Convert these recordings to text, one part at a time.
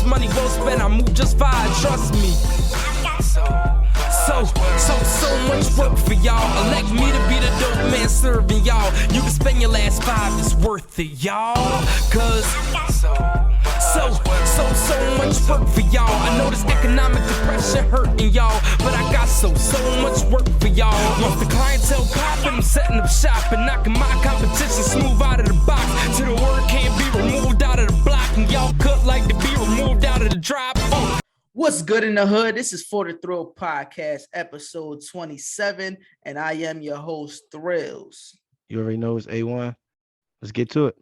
money well spent, I move just fine, trust me. So much work for y'all. Elect me to be the dope man serving y'all. You can spend your last $5, it's worth it, y'all. Cause so much work for y'all. I know this economic depression hurting y'all, but I got so much work for y'all. Once the clientele popping, I'm setting up shop and knocking my competition smooth out of the box. Till the word can't be removed out of the block, and y'all cut like to be removed out of the drop. What's good in the hood? This is For the Thrill Podcast, episode 27, and I am your host, Thrillz. You already know it's Awon. Let's get to it.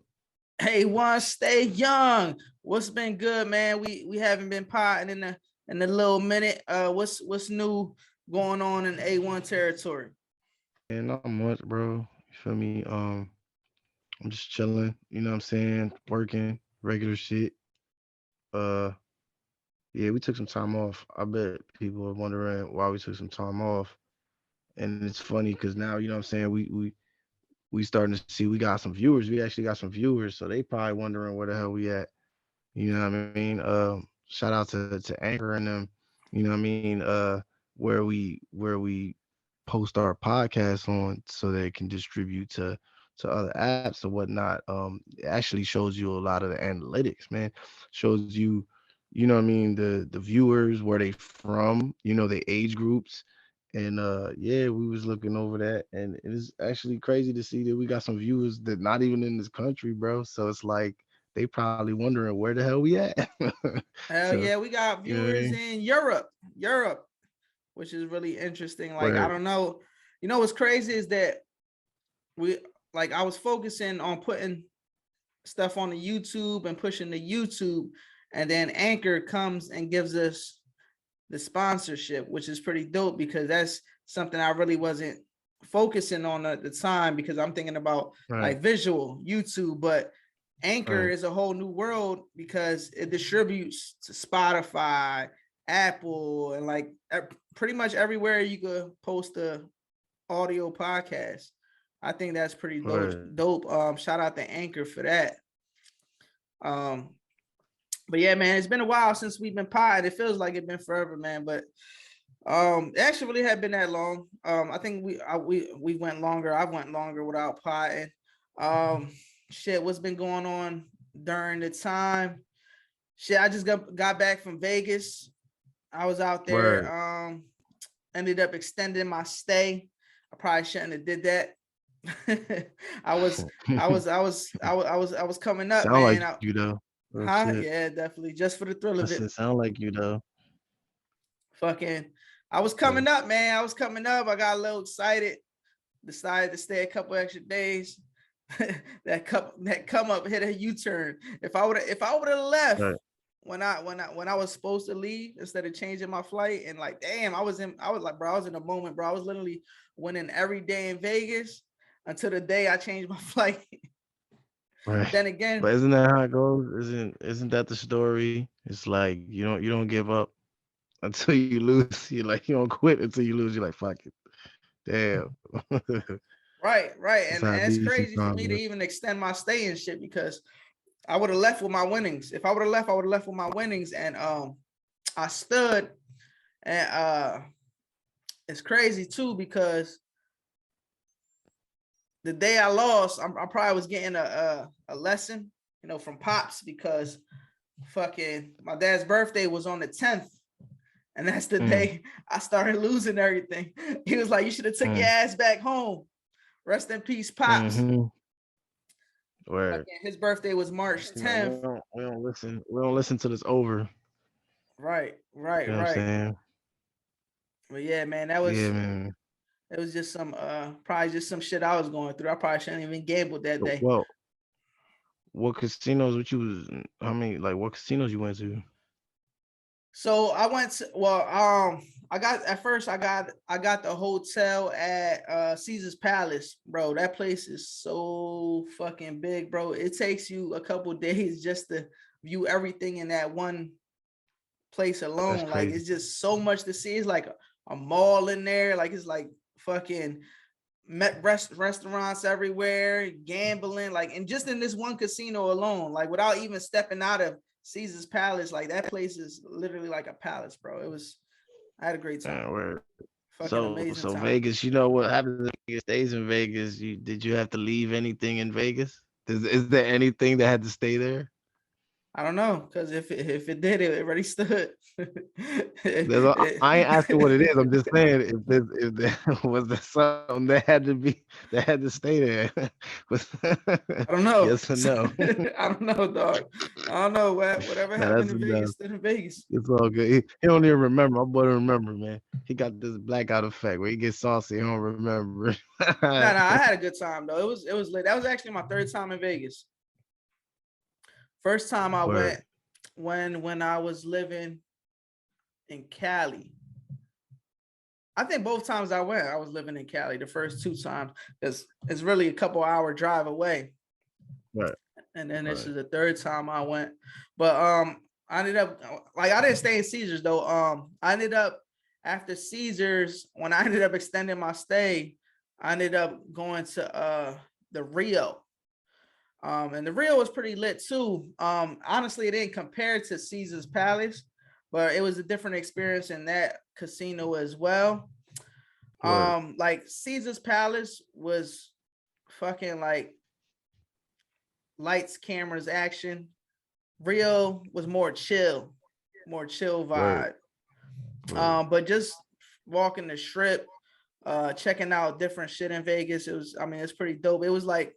Awon, stay young. What's been good, man? We haven't been potting in a little minute. What's new going on in Awon territory? And not much, bro. You feel me? I'm just chilling. You know what I'm saying? Working, regular shit. Yeah, we took some time off. I bet people are wondering why we took some time off. And it's funny because now, you know what I'm saying, we starting to see we got some viewers. We actually got some viewers, so they probably wondering where the hell we at. You know what I mean? Shout out to Anchor and them, you know what I mean, where we post our podcast on so they can distribute to other apps or whatnot. It actually shows you a lot of the analytics, man. Shows you, you know what I mean, the viewers, where they from, you know, the age groups. And yeah, we was looking over that, and it is actually crazy to see that we got some viewers that not even in this country, bro. So it's like they probably wondering where the hell we at. Hell So, we got you know what I viewers mean? in Europe, which is really interesting. Like, I Word. don't know. You know what's crazy is that I was focusing on putting stuff on the YouTube and pushing the YouTube, and then Anchor comes and gives us the sponsorship, which is pretty dope because that's something I really wasn't focusing on at the time, because I'm thinking about like visual YouTube, but Anchor is a whole new world because it distributes to Spotify, Apple, and like pretty much everywhere you could post a audio podcast. I think that's pretty dope. Shout out to Anchor for that. But yeah, man, it's been a while since we've been potting. It feels like it's been forever, man. But it actually really had been that long. I think we went longer. I went longer without potting. Shit, what's been going on during the time? Shit, I just got back from Vegas. I was out there. Ended up extending my stay. I probably shouldn't have did that. I was coming up, Sound man. like you though. Huh? Yeah, definitely. Just for the thrill of it. Sound like you though. I was coming up, man. I got a little excited. Decided to stay a couple extra days. that come up hit a U-turn. If I would have left when I was supposed to leave instead of changing my flight, and like, damn, I was in a moment, bro. I was literally winning every day in Vegas until the day I changed my flight. Right. Then again, but isn't that how it goes? Isn't that the story? It's like you don't give up until you lose. You don't quit until you lose. You're like, fuck it. Damn. Right. And it's crazy for me to even extend my stay and shit, because I would have left with my winnings. If I would have left, I would have left with my winnings. And I stood, and it's crazy too, because the day I lost, I probably was getting a lesson, from Pops, because fucking my dad's birthday was on the 10th. And that's the day I started losing everything. He was like, you should have took your ass back home. Rest in peace, Pops. Word. His birthday was March 10th. We don't listen. We don't listen till it's over. Right. You know what I'm saying? But yeah, man, that was man. It was just probably just some shit I was going through. I probably shouldn't even gambled that day. Well, what casinos? What casinos you went to? So I went to, I got the hotel at Caesar's Palace, bro. That place is so fucking big, bro. It takes you a couple days just to view everything in that one place alone. Like, it's just so much to see. It's like a mall in there. Like, it's like fucking restaurants everywhere, gambling, like, and just in this one casino alone, like, without even stepping out of Caesar's Palace, like that place is literally like a palace, bro. I had a great time. Where Fucking amazing so time. Vegas, you know what happens in Vegas stays in Vegas. Did you have to leave anything in Vegas? Is there anything that had to stay there? I don't know, because if it did, it already stood. I ain't asking what it is. I'm just saying if there was there something that had to be that had to stay there. I don't know. Yes or no? I don't know, dog. I don't know whatever No, happened that's in enough. Vegas stayed in Vegas. It's all good. He don't even remember. My boy don't remember, man. He got this blackout effect where he gets saucy. He don't remember. No, I had a good time though. It was lit. That was actually my third time in Vegas. First time I Word. went when I was living in Cali. I think both times I went, I was living in Cali. The first two times, because it's really a couple hour drive away. Right. And then this Right. is the third time I went. But I ended up like I didn't stay in Caesars though. I ended up after Caesars, when I ended up extending my stay, I ended up going to the Rio. And the Rio was pretty lit too. Honestly, it didn't compare to Caesar's Palace, but it was a different experience in that casino as well. Word. Like Caesar's Palace was fucking like lights, cameras, action. Rio was more chill Word. vibe. Word. But just walking the strip, checking out different shit in Vegas. It's pretty dope. It was like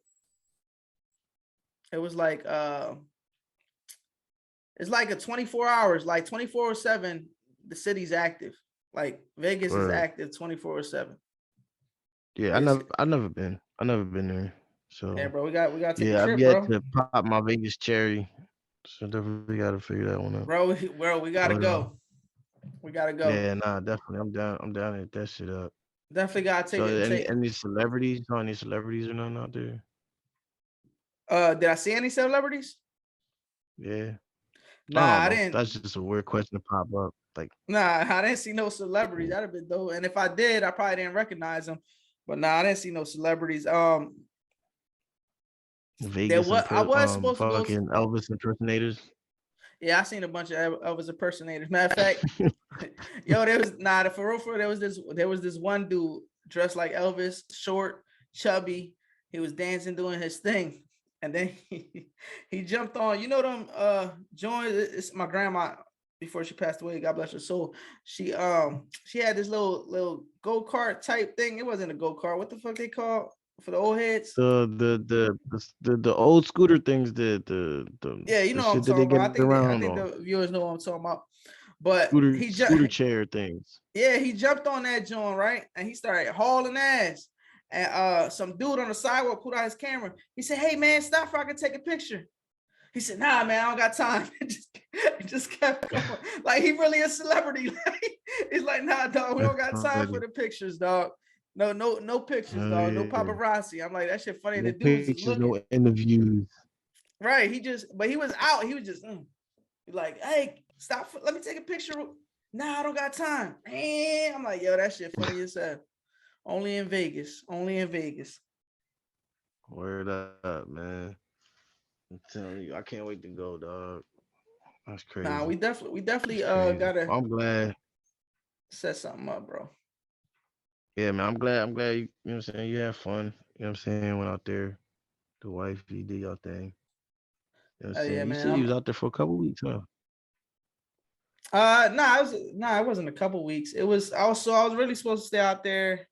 it's like a 24 hours, like 24/7, the city's active. Like Vegas is Word. active 24/7. Yeah, It's I never been. I never been there. yeah, So bro. We gotta take a yeah, I've trip, yet bro. to pop my Vegas cherry. So definitely got to figure that one out. Bro, we gotta But go. We gotta go. yeah, nah, definitely. I'm down to hit that shit up. Definitely gotta take So it. Take. any celebrities? No, any celebrities or nothing out there? Did I see any celebrities? Yeah. Nah, I don't I know. didn't. That's just a weird question to pop up. Like Nah, I didn't see no celebrities. That'd have been dope. And if I did, I probably didn't recognize them. But nah, I didn't see no celebrities. Vegas I was supposed to go. fucking Elvis impersonators. Yeah, I seen a bunch of Elvis impersonators. Matter of fact, yo, there was for real, there was this one dude dressed like Elvis, short, chubby. He was dancing, doing his thing, and then he jumped on. You know them joints. It's my grandma before she passed away. God bless her soul. She had this little go kart type thing. It wasn't a go kart. What the fuck they call for the old heads? The old scooter things, Yeah, you the know what I'm shit that they talking get about. I around think on. the viewers know what I'm talking about. But Scooter chair things. yeah, he jumped on that joint, right? And he started hauling ass. And some dude on the sidewalk pulled out his camera. He said, "Hey man, stop so I can take a picture." He said, "Nah, man, I don't got time." It just kept going. Like he really a celebrity. He's like, "Nah, dog, we That's don't got time for funny. the pictures, dog. No pictures, Oh dog. No yeah. paparazzi." I'm like, that shit funny. And No the dude was just pictures, looking. no interviews. Right. But he was out. He was just like, "Hey, stop. Let me take a picture." Nah, I don't got time. Man, I'm like, yo, that shit funny as hell. Only in Vegas. Only in Vegas. Word up, man. I'm telling you, I can't wait to go, dog. That's Nah, crazy. we definitely That's crazy. gotta I'm glad. set something up, bro. Yeah, man. I'm glad you know what I'm saying. You had fun. You know what I'm saying? Went out there. The wife, you did your thing. You know what I'm Yeah, saying? You man. said you was out there for a couple weeks, huh? It wasn't a couple weeks. It was also I was really supposed to stay out there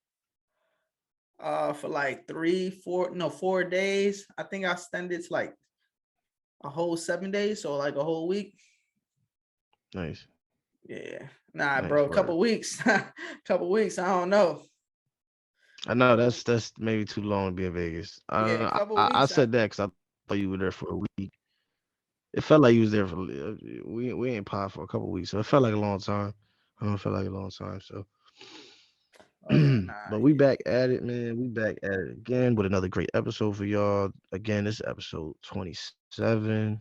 for like 4 days. I think I extended to like a whole 7 days, so like a whole week. Nice. Yeah. Nah, Nice bro, a work. couple weeks. Couple weeks. I don't know. I know that's maybe too long to be in Vegas. Yeah, a couple I weeks. said that because I thought you were there for a week. It felt like you was there for we ain't pod for a couple weeks, so it felt like a long time. I don't know, it felt like a long time. So, Oh yeah, nah, but we back at it, man. We back at it again with another great episode for y'all. Again, this is episode 27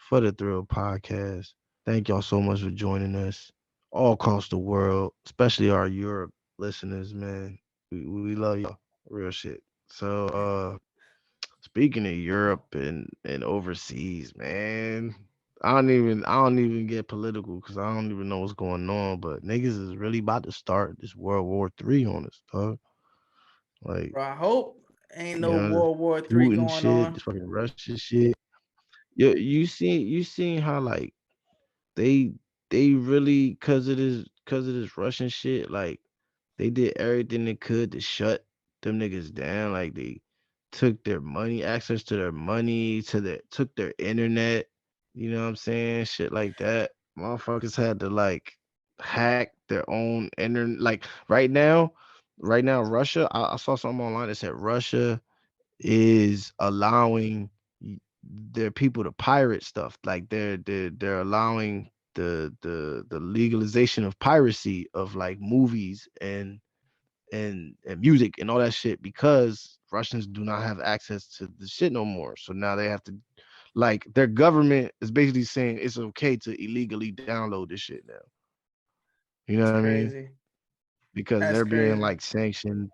for the Thrill Podcast. Thank y'all so much for joining us all across the world, especially our Europe listeners, man. We love y'all, real shit. So, speaking of Europe and overseas, man, I don't even get political because I don't even know what's going on. But niggas is really about to start this World War III on us, dog. Like, Bro, I hope ain't you no know, this World War III Putin going shit, on. this fucking Russia shit. You seen how like they really cause of this Russian shit, like they did everything they could to shut them niggas down. Like they took their money, access to their money, took their internet. You know what I'm saying? Shit like that. Motherfuckers had to like hack their own internet. Like right now, Russia. I saw something online that said Russia is allowing their people to pirate stuff. Like they're allowing the legalization of piracy of like movies and music and all that shit because Russians do not have access to the shit no more. So now they have to like their government is basically saying it's okay to illegally download this shit now. You know That's what I mean? crazy. Because That's they're being crazy. like sanctioned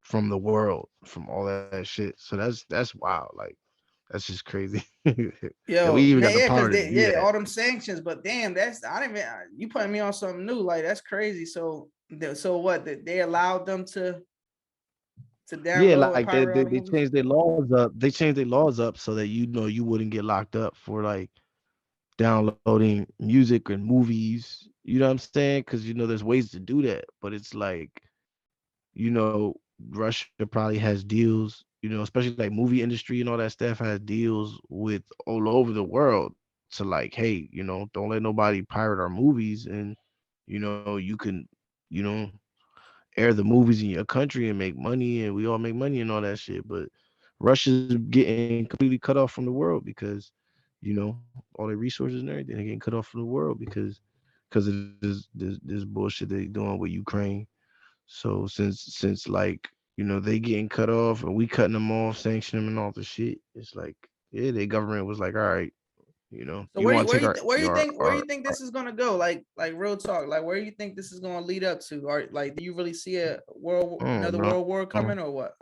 from the world, from all that shit. So that's wild. Like that's just crazy. That we Yo, even got man, the yeah, power because to do that. all them sanctions, but damn, that's I didn't even you putting me on something new. Like that's crazy. So so what? They allowed them to Yeah, download and like pirate all the they movies? changed their laws up. They changed their laws up so that you know you wouldn't get locked up for like downloading music and movies. You know what I'm saying? Because you know there's ways to do that, but it's like you know Russia probably has deals. You know, especially like movie industry and all that stuff has deals with all over the world to like, hey, you know, don't let nobody pirate our movies, and you know you can, you know, air the movies in your country and make money, and we all make money and all that shit. But Russia's getting completely cut off from the world because you know all their resources and everything. They're getting cut off from the world because of this bullshit they doing with Ukraine. So since like you know they getting cut off and we cutting them off, sanctioning them and all the shit, it's like yeah, their government was like, all right, you know, So you want to take our where you think this is gonna go? Like real talk. Like where you think this is gonna lead up to? Or like do you really see I don't another know. world war coming or what?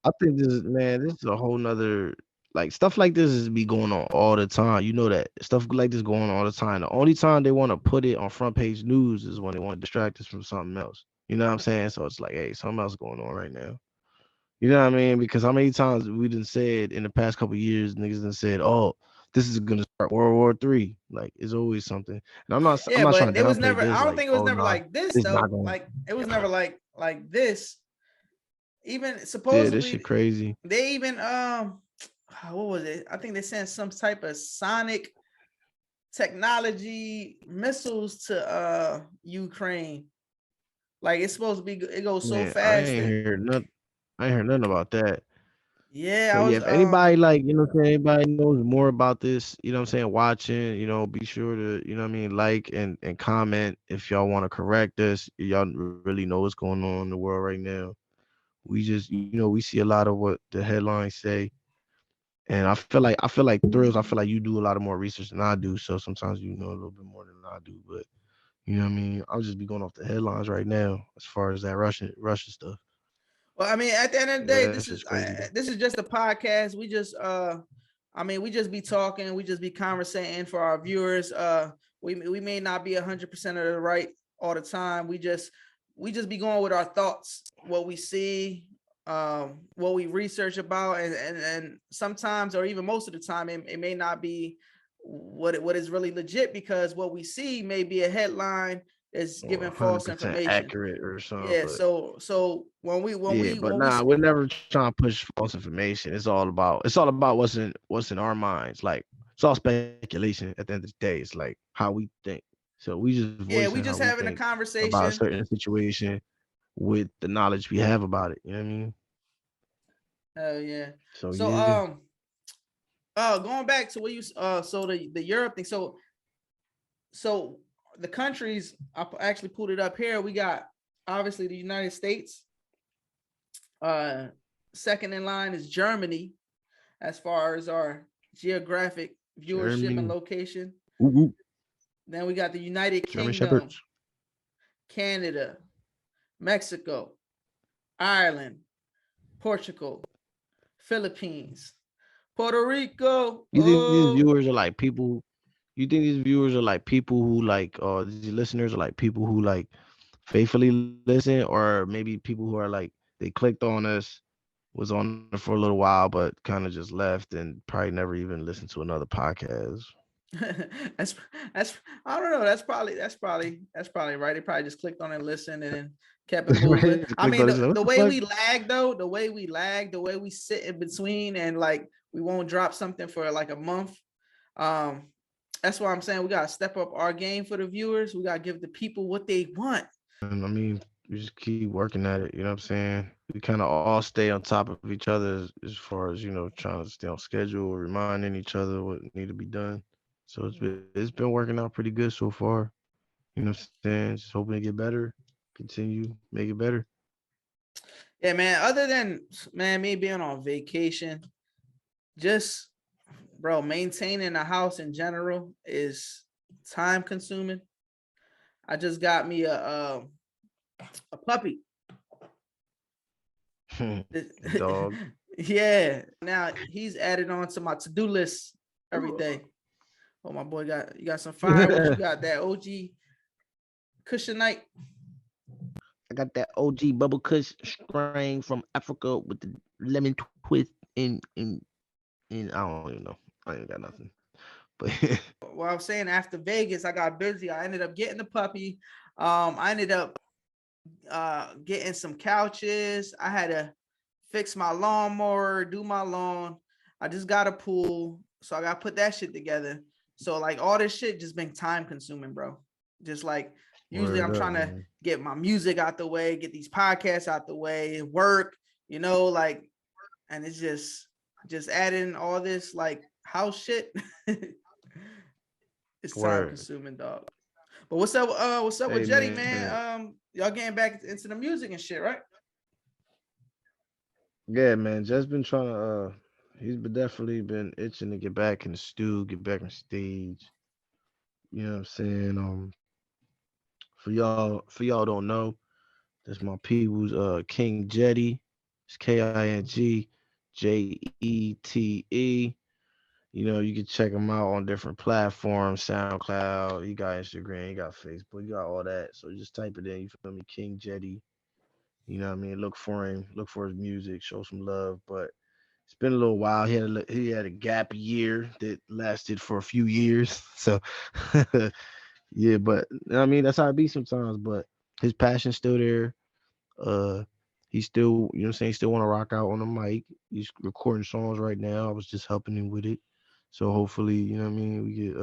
I think this is man, this is a whole nother like stuff like this is be going on all the time. You know that stuff like this going on all the time. The only time they want to put it on front page news is when they want to distract us from something else. You know what I'm saying? So it's like, hey, something else going on right now. You know what I mean? Because how many times we done said in the past couple of years, niggas done said, "Oh, this is gonna start World War III." Like it's always something. And I'm Yeah, not trying but to it was downplay never this. I don't Like, think it was oh never nah, like this it's not though. going. Like it was never like this. Even Yeah, this shit supposedly crazy. they even what was it? I think they sent some type of sonic technology missiles to Ukraine. Like it's supposed to be it goes so Man, I fast ain't that heard nothing. I ain't heard nothing about that. yeah, So I yeah, was if anybody like, you know what I'm saying, anybody knows more about this, you know what I'm saying, watching, you know, be sure to, you know what I mean, like and comment if y'all want to correct us. Y'all really know what's going on in the world right now. We just, you know, we see a lot of what the headlines say. And I feel like Thrills, I feel like you do a lot of more research than I do. So sometimes you know a little bit more than I do. But you know what I mean? I'll just be going off the headlines right now as far as that Russian stuff. well, I mean, at the end of the Yeah, day, that's just crazy. this is just a podcast. We just I mean, we just be talking, we just be conversating for our viewers. We may not be 100% of the right all the time. We just be going with our thoughts, what we see, what we research about, and sometimes or even most of the time, it may not be what is really legit because what we see may be a headline that's Or giving false 100% information. accurate or something. Yeah, But so yeah, but nah, we're never trying to push false information. It's all about what's in our minds. Like it's all speculation at the end of the day. It's like how we think. So we just yeah, voicing we how just we having a think about a conversation. certain situation with the knowledge we have about it. You know what I mean? Oh yeah. So So yeah. going back to what you so the Europe thing. So the countries I actually pulled it up here. We got obviously the United States. Uh, second in line is Germany, as far as our geographic viewership and Germany. location. Ooh, ooh. Then we got the United German Kingdom, Shepherds. Canada, Mexico, Ireland, Portugal, Philippines, Puerto Rico. You think these Oh, viewers are like people? You think these viewers are like people who like, these listeners are like people who like faithfully listen, or maybe people who are like they clicked on us, was on it for a little while, but kind of just left and probably never even listened to another podcast. that's that's I don't know. That's probably right. They probably just clicked on it, listened, and then kept it moving. Right? Just I clicked on mean, this. the, What the the way fuck? we lag though, the way we sit in between, and like we won't drop something for like a month. Um, that's why I'm saying we gotta step up our game for the viewers. We gotta give the people what they want. And I mean, we just keep working at it. You know what I'm saying? We kind of all stay on top of each other as far as trying to stay on schedule, reminding each other what need to be done. So it's been working out pretty good so far. You know what I'm saying? Just hoping to get better, continue, make it better. Yeah, man. Other than man, me being on vacation, just bro, maintaining a house in general is time consuming. I just got me a puppy. Dog. Yeah. Now he's added on to my to-do list every day. Oh, my boy got you got some fire. What you got? That OG cushion night. I got that OG bubble kush strain from Africa with the lemon twist in I don't even know. I ain't got nothing. But Well, I was saying after Vegas, I got busy. I ended up getting the puppy. I ended up getting some couches. I had to fix my lawnmower, do my lawn. I just got a pool, so I got to put that shit together. So like all this shit just been time consuming, bro. Just like usually word I'm up, trying to man. get my music out the way, get these podcasts out the way, work, like, and it's just adding all this like house shit. It's time Word. consuming, dog. But what's up with Hey Jetty, man. man? Y'all getting back into the music and shit, right? Yeah, man. Just been trying to he's been definitely been itching to get back in the stew, get back on stage. You know what I'm saying? For y'all don't know, that's my people's King Jetty. It's KingJete. You can check him out on different platforms, SoundCloud. You got Instagram, you got Facebook, you got all that. So just type it in, you feel me? King Jetty. You know what I mean? Look for him, look for his music, show some love. But it's been a little while. He had a gap year that lasted for a few years. So yeah, but I mean that's how it be sometimes. But his passion's still there. Uh, he still, you know what I'm saying, he still want to rock out on the mic. He's recording songs right now. I was just helping him with it. So hopefully, you know what I mean, we get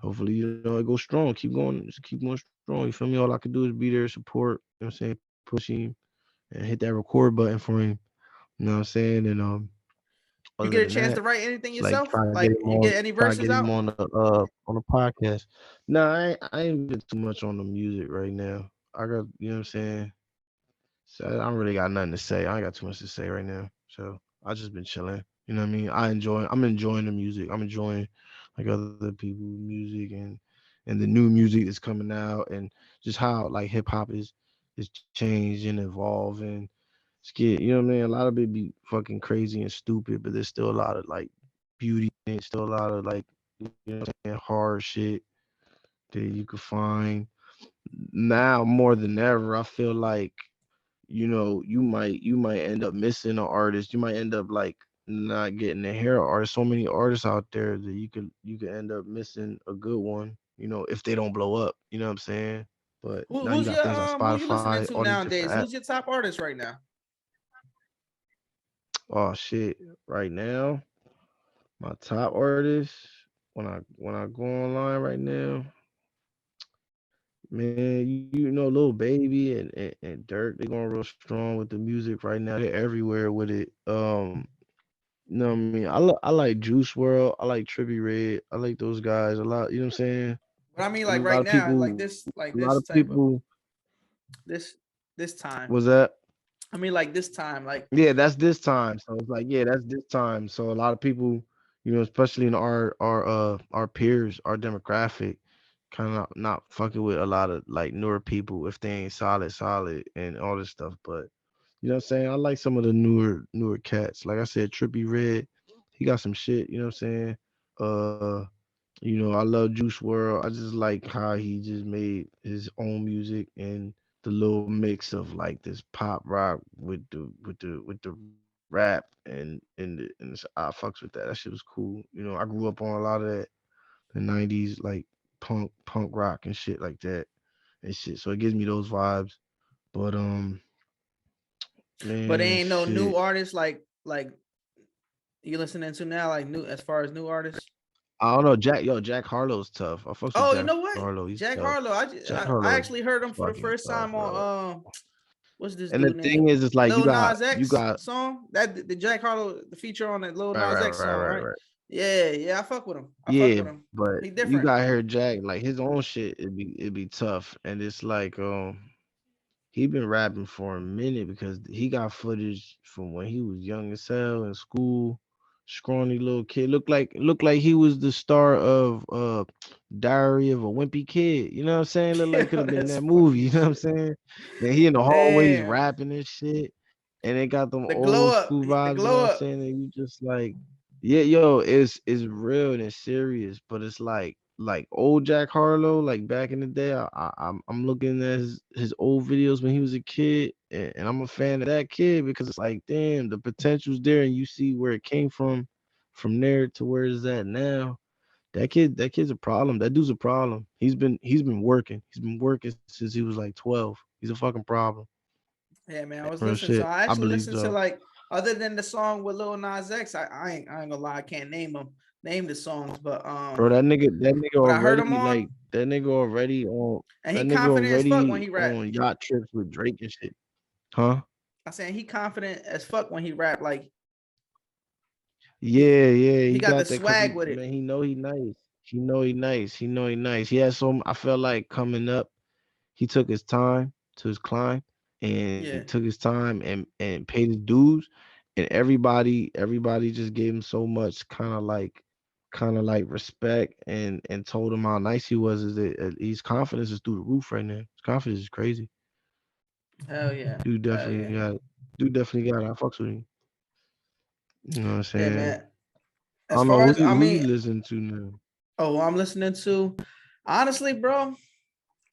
hopefully, it goes strong. Keep going, just keep going strong. You feel me? All I could do is be there, support, you know what I'm saying, push him and hit that record button for him. You know what I'm saying? And You other get a than chance that, to write anything it's like yourself? Like you get any try to verses get him out? on the podcast. No, I ain't been too much on the music right now. I got, you know what I'm saying? So I don't really got nothing to say. I ain't got too much to say right now. So I just been chilling. You know what I mean? I'm enjoying the music. I'm enjoying like other people's music and the new music that's coming out and just how like hip hop is changing, evolving. You know what I mean? A lot of it be fucking crazy and stupid, but there's still a lot of like beauty and still a lot of like what I'm saying, hard shit that you could find. Now more than ever, I feel like you might end up missing an artist. You might end up like not getting to hear an artist. So many artists out there that you could end up missing a good one. If they don't blow up. You know what I'm saying? But Who, now you who's got your things like who you listening Spotify, to all these different nowadays? apps. Who's your top artist right now? Oh shit! Right now, my top artist when I go online right now, man, Lil Baby and Dirk, they going real strong with the music right now. They're everywhere with it. You know what I mean? I like Juice World. I like Trippie Redd. I like those guys a lot. You know what I'm saying? But I mean, A like lot right of now, people. like A lot this of type of people. this this time. Was that? I mean, like this time, like Yeah, that's this time. So it's like, yeah, that's this time. So a lot of people, especially in our peers, our demographic, kind of not fucking with a lot of like newer people if they ain't solid and all this stuff. But you know what I'm saying? I like some of the newer cats. Like I said, Trippie Redd. He got some shit. You know what I'm saying? Uh, I love Juice World. I just like how he just made his own music and the little mix of like this pop rock with the rap and I fucks with that. That shit was cool. I grew up on a lot of that the '90s like punk rock and shit like that and shit. So it gives me those vibes. But But there man, ain't no new shit. artists like you listening to now, like new as far as new artists. I don't know, Jack Harlow's tough. I fucks with Oh, you Jack know Harlow. what? He's tough. Jack Harlow. Jack Harlow I is actually heard him for the fucking first tough, time bro. on what's this And the dude thing name? is, it's like Lil Nas you X got song. That the Jack Harlow, the feature on that Lil right, Nas right, X right, song, right, right? right. Yeah, yeah, I fuck with him. I fuck Yeah, with him. but He you different. got here Jack, like his own shit, it'd be tough. And it's like he been rapping for a minute because he got footage from when he was young as hell in school, scrawny little kid. Looked like he was the star of Diary of a Wimpy Kid. You know what I'm saying? Looked like Yo, could have been in that's that movie. funny You know what I'm shit. saying? Then he in the hallways Damn. rapping and shit, and it got them The glow old up. school The vibes. You know glow what I'm up. saying? And you just like, yeah, yo, it's real and it's serious, but it's like old Jack Harlow, like back in the day. I'm looking at his old videos when he was a kid, and I'm a fan of that kid because it's like, damn, the potential's there, and you see where it came from there to where it's at now. That kid's a problem. That dude's a problem. He's been working. He's been working since he was like 12. He's a fucking problem. Yeah, man. I was Real listening. So shit. I I actually believe listened to so. like other than the song with Lil Nas X. I ain't gonna lie, I can't name the songs, Bro, that nigga but I heard him already on, like and he that nigga confident as fuck when already he rap. on yacht trips with Drake and shit. Huh? I saying he confident as fuck when he rap. Like Yeah, yeah, he he got the got that cause swag with it. man, he know he nice. He know he nice. He know he nice. He has some I felt like coming up, he took his time to his climb and Yeah. took his time and paid his dues. And everybody just gave him so much kind of like respect and told him how nice he was. Is that his confidence is through the roof right now. His confidence is crazy. Hell yeah. Dude Hell definitely yeah. got it. Dude definitely got it. I fucks with him. You know what I'm Yeah, saying? man. I As don't know far who as you I who you mean, listen to now. I'm listening to honestly, bro.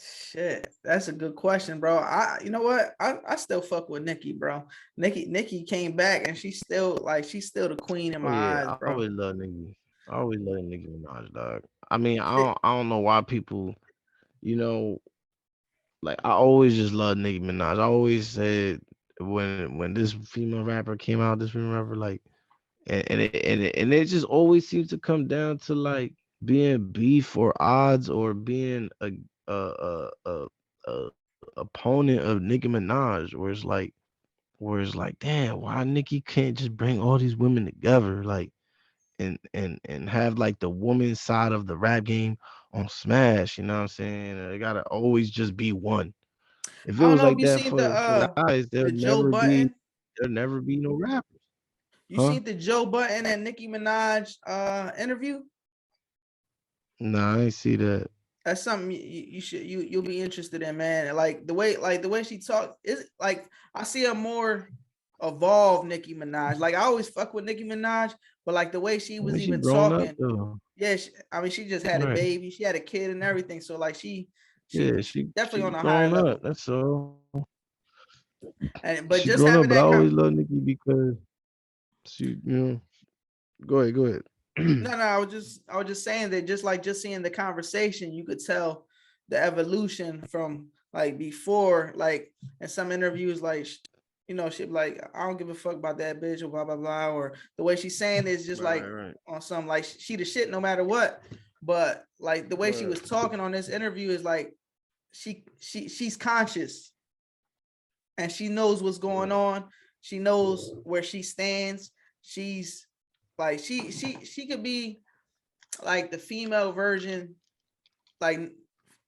Shit, that's a good question, bro. You know what? I still fuck with Nicki, bro. Nicki came back and she's still the queen in Oh my yeah, eyes, I bro. always love Nicki. I always love Nicki Minaj, dog. I mean, I Shit. don't I don't know why people, you know, like I always just love Nicki Minaj. I always said when this female rapper came out, this female rapper like and it just always seems to come down to like being beef or odds or being a opponent of Nicki Minaj, where it's like, damn, why Nicki can't just bring all these women together, like and have like the woman side of the rap game on Smash, you know what I'm saying? It gotta always just be one. If it I don't was know if like you that seen for guys, the there'll Joe never be Button. there'll never be no rappers, You huh? seen the Joe Button and Nicki Minaj interview? Nah, I ain't see that. That's something you should you'll be interested in, man. Like the way she talks is like I see a more evolved Nicki Minaj. Like I always fuck with Nicki Minaj, but like the way she I mean, was she even grown up talking, though. yeah, I mean she just had a Right. baby, she had a kid and everything. So like Yeah, she she definitely on a higher grown up. level. That's all. And but She just grown up, having but I that always love Nicki because she, go ahead, go ahead. no, I was just saying that just seeing the conversation, you could tell the evolution from like before, like in some interviews, like she'd be like, I don't give a fuck about that bitch or blah blah blah, or the way she's saying is just Right, like right, on some like she the shit no matter what. But like the way she right. was talking on this interview is like she's conscious and she knows what's going Right. on. She knows where she stands. She's like she could be like the female version, like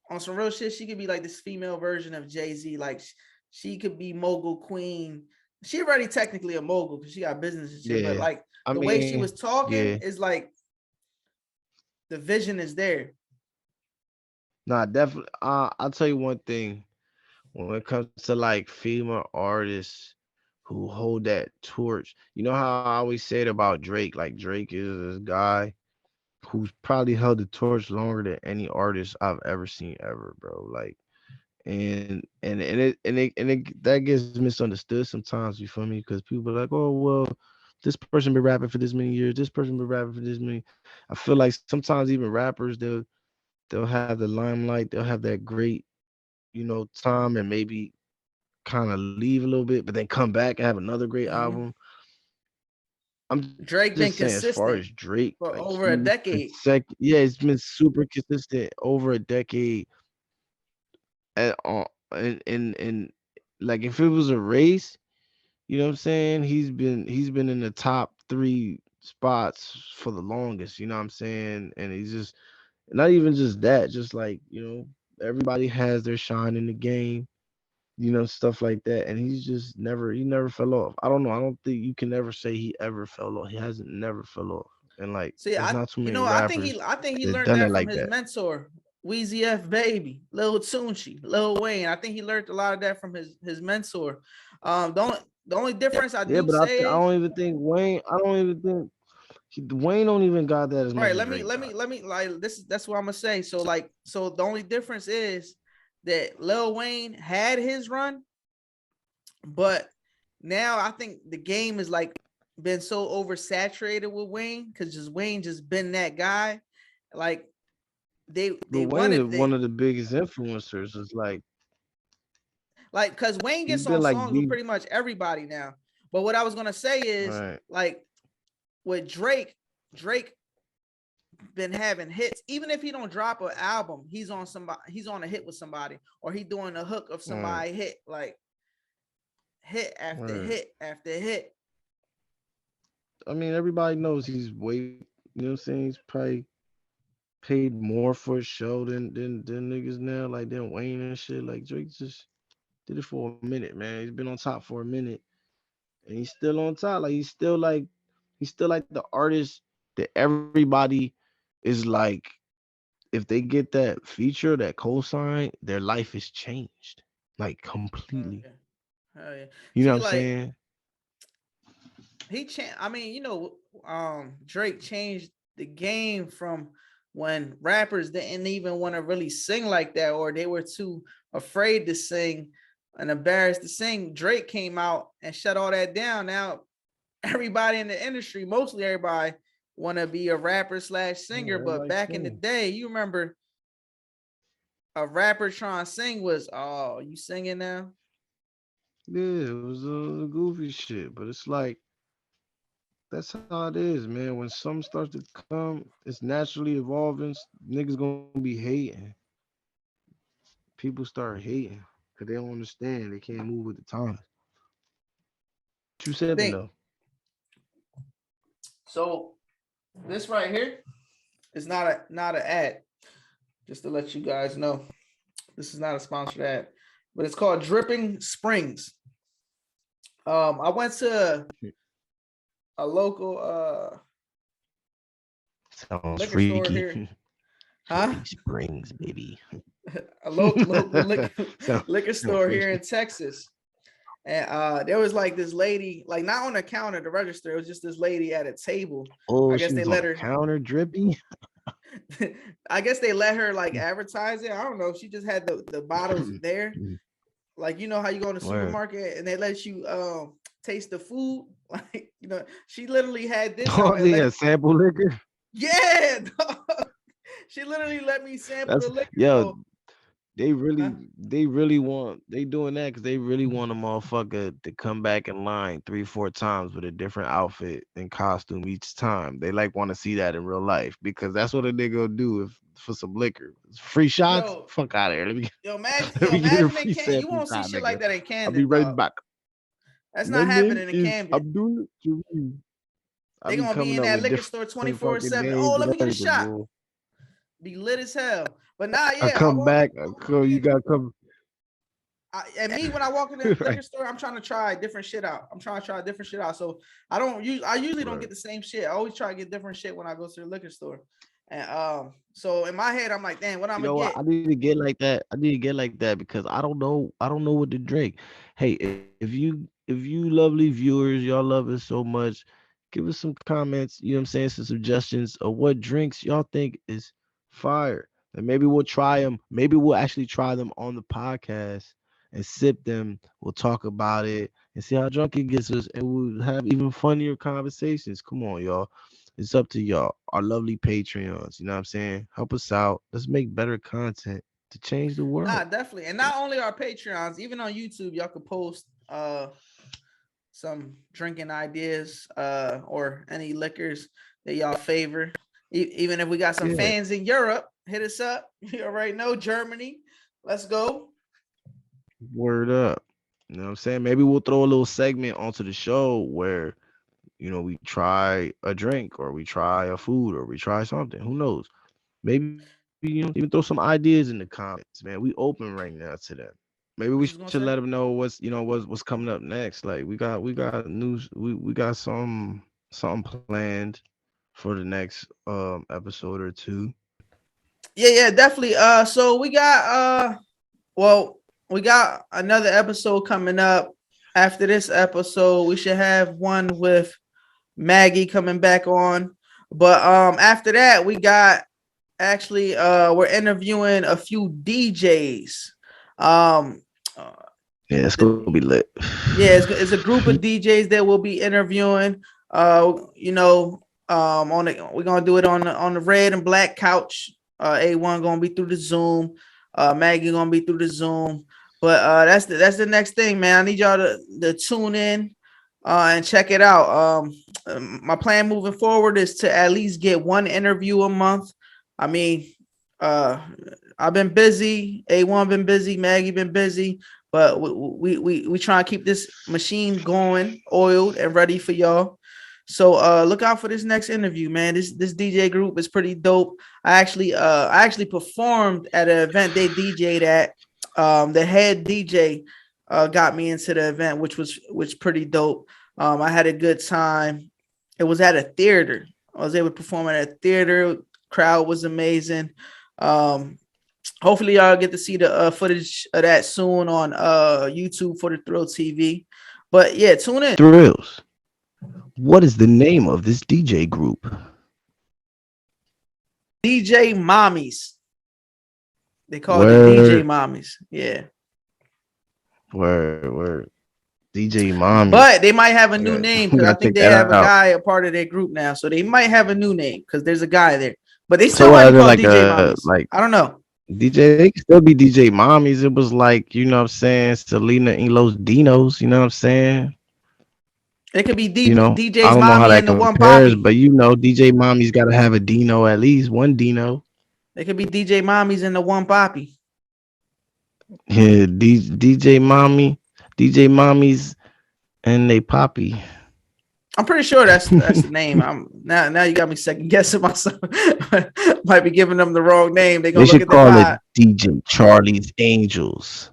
on some real shit, she could be like this female version of Jay-Z. Like she could be mogul queen. She already technically a mogul because she got business and shit, but Yeah. like I the way she mean, was talking yeah. is like the vision is there. Nah, definitely. I'll tell you one thing. When it comes to like female artists who hold that torch. You know how I always said about Drake, like Drake is this guy who's probably held the torch longer than any artist I've ever seen ever, bro. Like and it that gets misunderstood sometimes, you feel me? Because people are like, oh well, this person been rapping for this many years, this person been rapping for this many. I feel like sometimes even rappers they'll have the limelight, they'll have that great, time and maybe kind of leave a little bit, but then come back and have another great Mhm. album. I'm just saying, Drake as been far as consistent Drake, like for he's over a decade. yeah, it's been super consistent over a decade. And like if it was a race, you know what I'm saying? He's been in the top three spots for the longest, you know what I'm saying? And he's just not even just that, just like, everybody has their shine in the game, stuff like that. And he never fell off. I don't know. I don't think you can ever say he ever fell off. He hasn't never fell off. And like See, there's I not too you many know rappers I think he that learned done it that from like his that. mentor, Weezy F Baby, Lil Tunechi, Lil Wayne. I think he learned a lot of that from his mentor. The only difference I Yeah, do but I say is don't even think Wayne. I don't even think Wayne don't even got that as much right. as Drake got. Let me like that's what I'm gonna say. So the only difference is that Lil Wayne had his run, but now I think the game is like been so oversaturated with Wayne because just Wayne just been that guy. Like But they Wayne is wanted one they of the biggest influencers. It's like because Wayne he's gets been on like songs with the pretty much everybody now. But what I was gonna say is right. like with Drake been having hits. Even if he don't drop an album, he's on a hit with somebody, or he doing a hook of Right. somebody hit, like hit after Right. hit after hit. I mean, everybody knows he's way. You know what I'm saying? He's probably paid more for a show than niggas now, like than Wayne and shit. Like Drake just did it for a minute, man. He's been on top for a minute, and he's still on top. Like he's still like the artist that everybody is like. If they get that feature, that cosign, their life is changed, like Oh completely. yeah, oh yeah. You know what See, I'm like saying? he changed. I mean, Drake changed the game from when rappers didn't even want to really sing like that, or they were too afraid to sing and embarrassed to sing. Drake came out and shut all that down. Now everybody in the industry, mostly everybody, want to be a rapper slash Yeah, singer. But everybody back in the sing. day, you remember a rapper trying to sing was, oh, you singing now? Yeah, it was the goofy shit, but it's like that's how it is, man. When something starts to come, it's naturally evolving. Niggas gonna be hating. People start hating because they don't understand. They can't move with the times. What you I said think though. so. This right here is not an ad. Just to let you guys know, this is not a sponsored ad, but it's called Dripping Springs. I went to a local Sounds liquor store freaky. here, huh? Dripping Springs, baby. A local Sound liquor store here freaky. in Texas. And there was like this lady, like not on the counter, the register. It was just this lady at a table. I Oh, guess she they was on let the her. counter, drippy. I guess they let her like advertise it. I don't know. She just had the bottles there. Like you know how you go in the Word. supermarket and they let you taste the food. Like she literally had this Oh out and yeah, let sample liquor. yeah. Dog. She literally let me sample That's the liquor. yo. So huh? They doing that because they really want a motherfucker to come back in line 3, 4 times with a different outfit and costume each time. They like want to see that in real life because that's what a nigga will do if for some liquor. Free shots? Yo, Fuck out of here. Let me get a imagine in free Camden. You sample won't see shot, shit nigga. like that in I'll be Camden, right dog. back. That's My not name happening in is Camden. Abdul Jalil. I They be gonna be coming in up that with liquor store different fucking 24/7. names Oh, let and me get a everything, shot. bro. Be lit as hell. But nah, I yeah, come back. You gotta come. and me when I walk in the Right. liquor store, I'm trying to try different shit out. I'm trying to try different shit out. So I usually don't Right. get the same shit. I always try to get different shit when I go to the liquor store. And so in my head, I'm like, damn, what I'm You gonna know what? get? I need to get like that. I need to get like that because I don't know. I don't know what to drink. Hey, if you if you lovely viewers, y'all love us so much, give us some comments, you know what I'm saying, some suggestions of what drinks y'all think is fire. And maybe we'll try them. Maybe we'll actually try them on the podcast and sip them. We'll talk about it and see how drunk it gets us, and we'll have even funnier conversations. Come on, y'all. It's up to y'all, our lovely Patreons. You know what I'm saying? Help us out. Let's make better content to change the Nah, world. definitely. And not only our Patreons, even on YouTube, y'all could post some drinking ideas or any liquors that y'all favor. Even if we got some Yeah. fans in Europe, hit us up. You already know Germany. Let's go. Word up. You know what I'm saying? Maybe we'll throw a little segment onto the show where, we try a drink or we try a food or we try something. Who knows? Maybe, even throw some ideas in the comments, man. We open right now to them. Maybe What we you was should gonna let say? them know what's coming up next. Like we got news, we got something planned for the next episode or two. Yeah, definitely. So we got we got another episode coming up. After this episode, we should have one with Maggie coming back on. But after that, we got actually we're interviewing a few DJs. Um Yeah, it's gonna be lit. yeah, it's a group of DJs that we'll be interviewing. We're gonna do it on the red and black couch. A1 gonna be through the Zoom. Maggie gonna be through the Zoom. But that's the next thing, man. I need y'all to tune in and check it out. My plan moving forward is to at least get one interview a month. I mean, I've been busy. A1 been busy. Maggie been busy. But we try to keep this machine going, oiled and ready for y'all. So look out for this next interview, man. This DJ group is pretty dope. I actually performed at an event they DJ'd at. The head DJ got me into the event, which pretty dope. I had a good time. It was at a theater. I was able to perform at a theater. Crowd was amazing. Hopefully y'all get to see the footage of that soon on YouTube for the Thrillz TV. But yeah, tune in. Thrillz. What is the name of this DJ group? DJ Mommies. They call it the DJ Mommies. Yeah. Word. DJ Mommy. But they might have a new name because I think they have a out. guy a part of their group now. So they might have a new name because there's a guy there. But they So still might be called like DJ Mommies. I don't know. DJ, they can still be DJ Mommies. It was like, you know what I'm saying, Selena and Los Dinos, you know what I'm saying? It could be DJ's I don't know how Mommy that and the one compares, Poppy. but DJ Mommy's got to have a Dino, at least one Dino. It could be DJ Mommies and the one Poppy. Yeah, DJ Mommies and they Poppy. I'm pretty sure that's the name. Now you got me second guessing myself. Might be giving them the wrong name. They They look should at the call vibe. it DJ Charlie's Angels.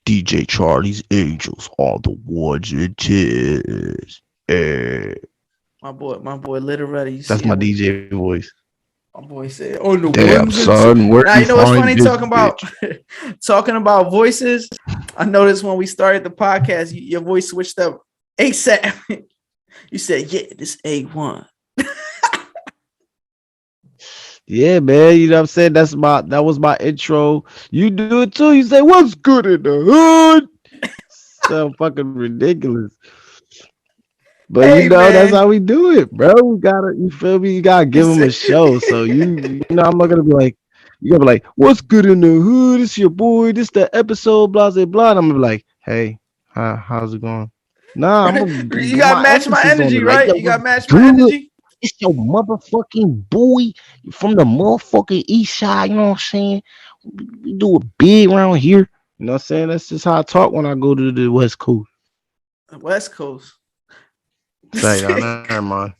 DJ Charlie's Angels are the ones it is. My boy, literally. That's my DJ voice. My boy said, "Oh no, damn son, where now you know what's funny talking bitch? talking about voices. I noticed when we started the podcast, your voice switched up ASAP. You said, "Yeah, this A1." Yeah, man. You know what I'm saying? That was my intro. You do it too. You say, "What's good in the hood?" So fucking ridiculous. But Hey, man. that's how we do it, bro. We gotta, you feel me? You gotta give them a show. So I'm not gonna be like, you gotta be like, "What's good in the hood? It's your boy. This the episode, blah blah blah." And I'm gonna be like, "Hey, how's it going?" Nah, I'm gonna you gotta match my energy, right? You gotta match my energy. It's your motherfucking boy from the motherfucking east side. You know what I'm saying? We do it big around here. You know what I'm saying? That's just how I talk when I go to the West Coast. West Coast. Say, nah, never mind.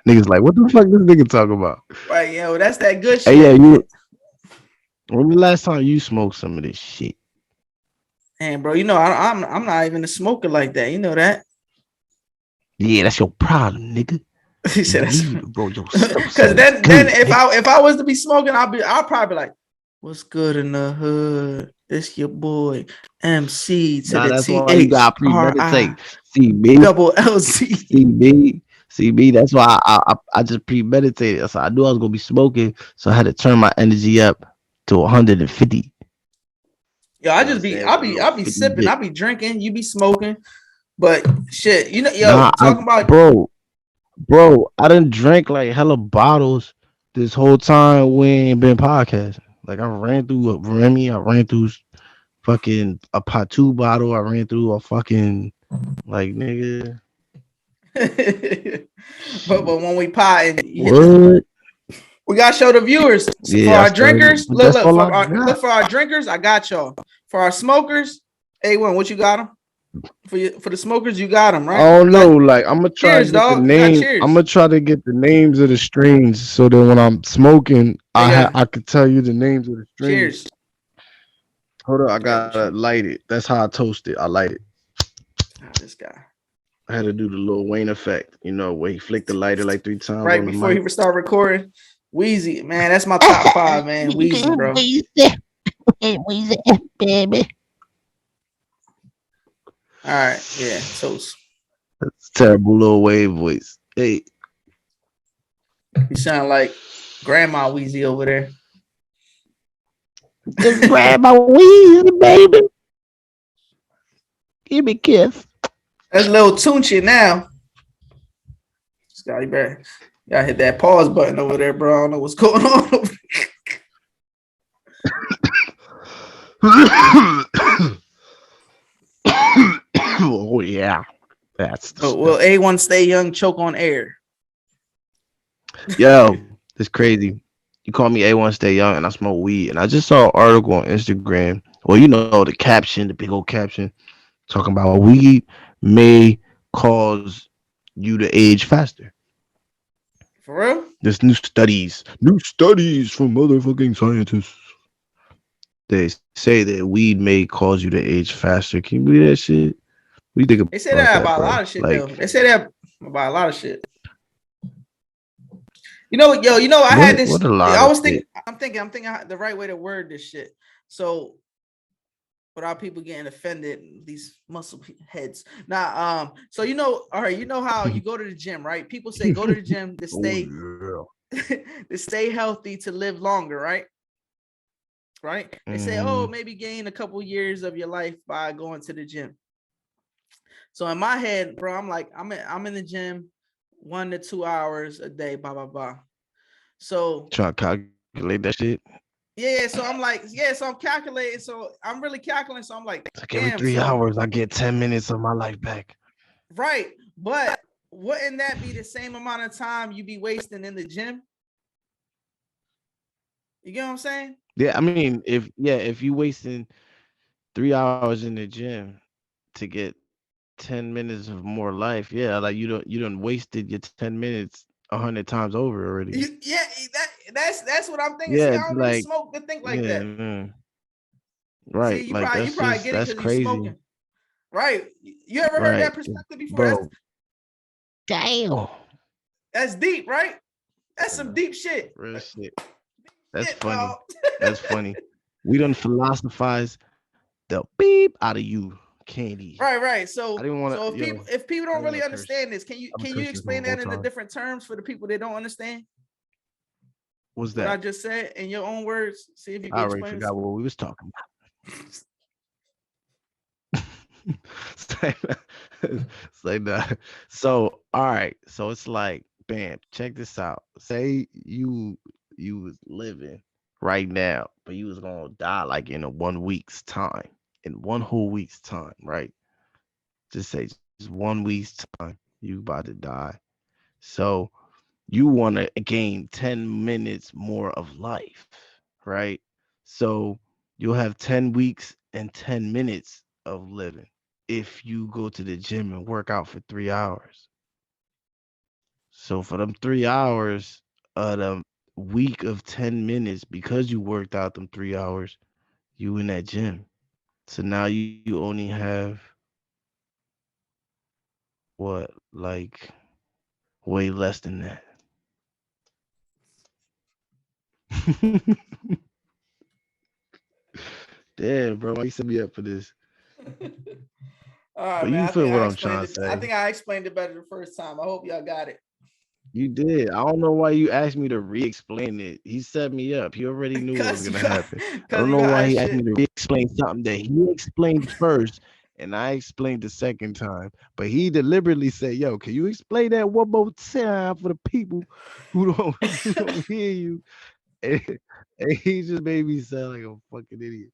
Niggas like, what the fuck this nigga talk about? Right, yo, that's that good shit. Hey, yeah, when the last time you smoked some of this shit? Man, bro, I'm not even a smoker like that. You know that? Yeah, that's your problem, nigga. He said that's bro. Because then if I was to be smoking, I'll probably be like, What's good in the hood? It's your boy MC to Nah, the that's T why you H gotta R I premeditate. See me, double L C. see me, see me. That's why I just premeditated. So I knew I was gonna be smoking, so I had to turn my energy up to 150. Yo, You I know what I'm just be, saying? With a little I'll be 50 sipping, bit. I'll be drinking. You be smoking, but shit, Nah, talking about bro, I done drank like hella bottles this whole time we ain't been podcasting. Like I ran through a Remy, I ran through fucking a Patu bottle, I ran through a fucking like nigga. but Shit. when we pot and you hit this, What? we gotta show the viewers. So for Yeah, I our started, drinkers, but that's all I look got. for our drinkers. I got y'all. For our smokers, A1, what you got them? For the smokers, you got them, I right? don't You know. got Like I'm gonna try to cheers, get the dog. You got name. I'm cheers. gonna try to get the names of the strains so that when I'm smoking, Nigga, I could tell you the names of the strains. cheers. Hold on, I Hey, gotta light it. That's how I toast it. I light it. this guy. I had to do the Lil Wayne effect, you know, where he flicked the lighter like 3 times Right on the before he mic. would start recording. Wheezy, man, that's my top five, man. Wheezy, bro. Baby. All right, yeah, toast. It's terrible Lil Wayne voice. Hey, You sound like Grandma Wheezy over there. Just grab my weed, baby. Give me a kiss. That's Lil Tunchi now. Scotty Bear. Gotta hit that pause button over there, bro. I don't know what's going on over oh yeah, that's the there. Will stuff. A1 stay young, choke on air? Yo, it's crazy. You call me A1 Stay Young and I smoke weed. And I just saw an article on Instagram. Well, you know, the caption, the big old caption, talking about weed may cause you to age faster. For real? There's new studies from motherfucking scientists. They say that weed may cause you to age faster. Can you believe that shit? What do you think They say about that that, about a bro? lot of shit, though. Like, They say that about a lot of shit. I had this. what a lot I of was thinking. shit. I'm thinking the right way to word this shit. So without people getting offended, these muscle heads. Now, so all right, you know how you go to the gym, right? People say go to the gym to Oh stay yeah. to stay healthy, to live longer, right? Right? They say, oh, Mm, maybe gain a couple years of your life by going to the gym. So in my head, bro, I'm like, I'm in the gym 1 to 2 hours a day, blah blah blah. So trying to calculate that shit. yeah, so I'm like, yeah, so I'm calculating. So I'm really calculating. So I'm like, Like every damn, three so hours, I get 10 minutes of my life back. right. But wouldn't that be the same amount of time you be wasting in the gym? You get what I'm saying? Yeah, I mean, if you wasting 3 hours in the gym to get 10 minutes of more life, yeah, like you don't wasted your 10 minutes 100 times over already. Yeah, that's what I'm thinking. Yeah, See, I it's don't really like smoke to think like yeah, that. man. See, Right. Like you probably get it that's because you crazy. smoking. Right. You ever heard Right. that perspective before? Bro. Damn. That's deep, right? That's some Yeah, deep shit. real shit. That's Shit, funny. dog. That's funny. We done philosophize the beep out of you, Candy. Right. I So didn't want to, yo, if people I don't didn't really want to curse. understand this, I'm gonna can you curse this explain whole that in the time. different terms for the people that don't understand What's what I that? just said in your own words? See if you I can already explain forgot this. what we was talking it's like, it's like that. So, all right. So it's like, bam, check this out. Say you was living right now, but you was gonna die like in a 1 week's time. In one whole week's time, right? Just say just 1 week's time, you about to die. So you wanna gain 10 minutes more of life, right? So you'll have 10 weeks and 10 minutes of living if you go to the gym and work out for 3 hours. So for them 3 hours, the week of 10 minutes, because you worked out them 3 hours, you in that gym. So now you only have what, like way less than that. Damn, bro, why you set me up for this? All right, But man. you I think feel what I I'm explained trying to it. I say. think I explained it better the first time. I hope y'all got it. You did. I don't know why you asked me to re-explain it. He set me up. He already knew what was Cause you gonna got, happen. I cause don't you know why got he asked me shit. to re-explain something that he explained first, and I explained the second time. But he deliberately said, "Yo, can you explain that one more time for the people who don't hear you?" And, and he just made me sound like a fucking idiot.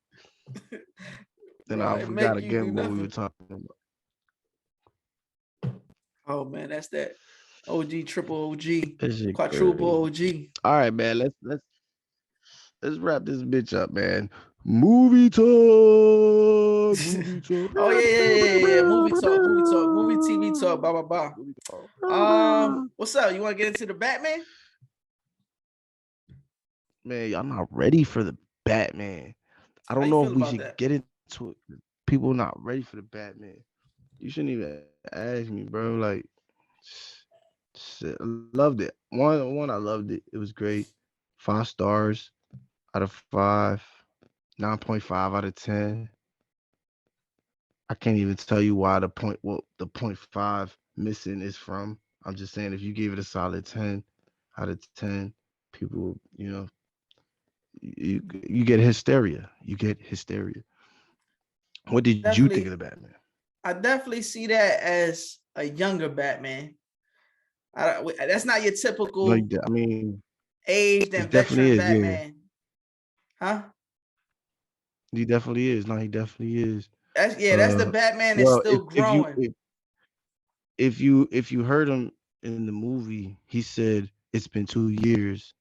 Then Bro, I I didn't forgot make you do again what we were nothing. talking about. Oh man, that's that OG, triple OG, That shit quadruple crazy. OG. All right, man. Let's wrap this bitch up, man. Movie talk. Movie talk. Oh yeah. Movie TV talk. Blah blah blah. What's up? You want to get into the Batman? Man, y'all not ready for the Batman. I How don't you know if feel we about should that? get into it. People not ready for the Batman. You shouldn't even ask me, bro. Like, shit, I loved it. One, I loved it. It was great. 5 stars out of five. 9.5 out of 10. I can't even tell you why the point five missing is from. I'm just saying if you gave it a solid 10 out of 10, people, you get hysteria. You get hysteria. What did you think of Definitely, the Batman? I definitely see that as a younger Batman. That's not your No, typical I mean, aged it and definitely veteran is. Yeah, Batman, huh? he definitely is. No, he definitely is. That's the Batman that's Well, still growing. if you heard him in the movie, he said it's been 2 years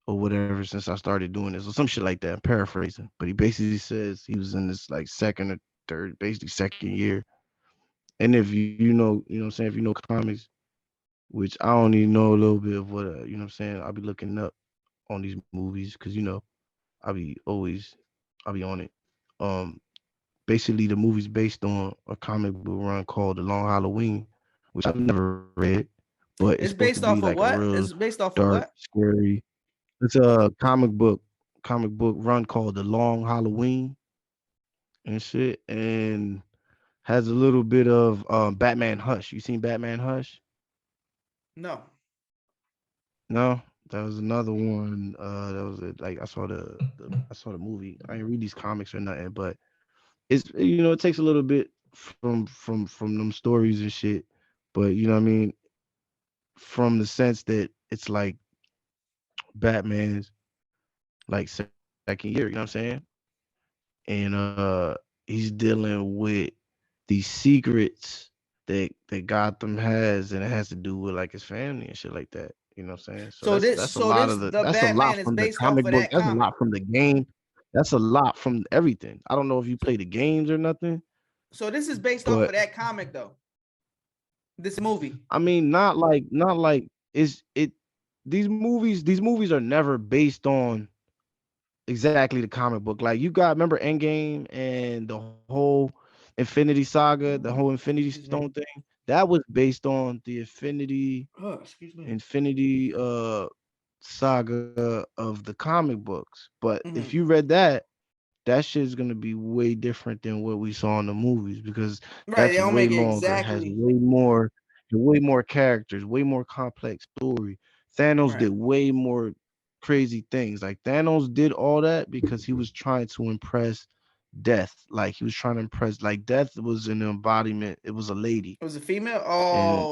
or whatever since I started doing this or some shit like that. I'm paraphrasing, but he basically says he was in this like second or third, basically second year. And if you know what I'm saying, if you know comics, which I don't even know a little bit of what you know what I'm saying, I'll be looking up on these movies because I'll be on it. Um, Basically the movie's based on a comic book run called The Long Halloween, which I've never read, but it's It's supposed to based be off of like a what? real It's based off of dark, what? scary. It's a comic book run called The Long Halloween and shit, and has a little bit of Batman Hush. You seen Batman Hush? No. No, that was another one. That was it. Like I saw the movie. I didn't read these comics or nothing, but it takes a little bit from them stories and shit. But you know what I mean, from the sense that it's like Batman's like second year. You know what I'm saying? And he's dealing with these secrets that Gotham has, and it has to do with like his family and shit like that. You know what I'm saying? So So this the that's a lot Batman is from the based off comic of book. that That's a comic. lot from the game. That's a lot from everything. I don't know if you play the games or nothing, So this is based off of but that comic though. This movie. I mean, not like is it. These movies are never based on exactly the comic book. Like you got remember Endgame and the whole Infinity Saga, the whole Infinity Excuse me. Stone thing. That was based on the Oh, excuse me. Infinity saga of the comic books. But if Mm-hmm. you read that, that shit's gonna be way different than what we saw in the movies because Right, they that's don't way make it longer, has exactly way more characters, way more complex story. Thanos right. did way more crazy things. Like Thanos did all that because he was trying to impress Death. Like he was trying to impress. Like Death was an embodiment. It was a lady, It was a female. and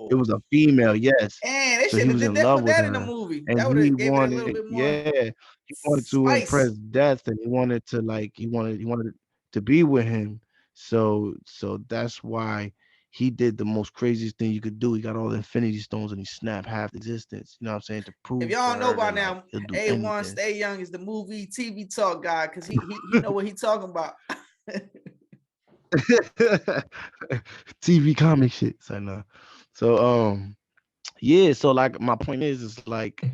it Oh, was a female. Yes, and they so he should have was did in that. love Put with that in the her, movie. and That would he have gave it a little wanted, bit more yeah, he wanted to impress spice. Death, and he wanted to be with him. So that's why he did the most craziest thing you could do. He got all the Infinity Stones and he snapped half existence. You know what I'm saying? To If prove to y'all don't know her by that like now, he'll do A1 anything. Stay Young is the movie TV talk guy because he know what he talking about. TV comic shit. So no. So yeah, so like my point is like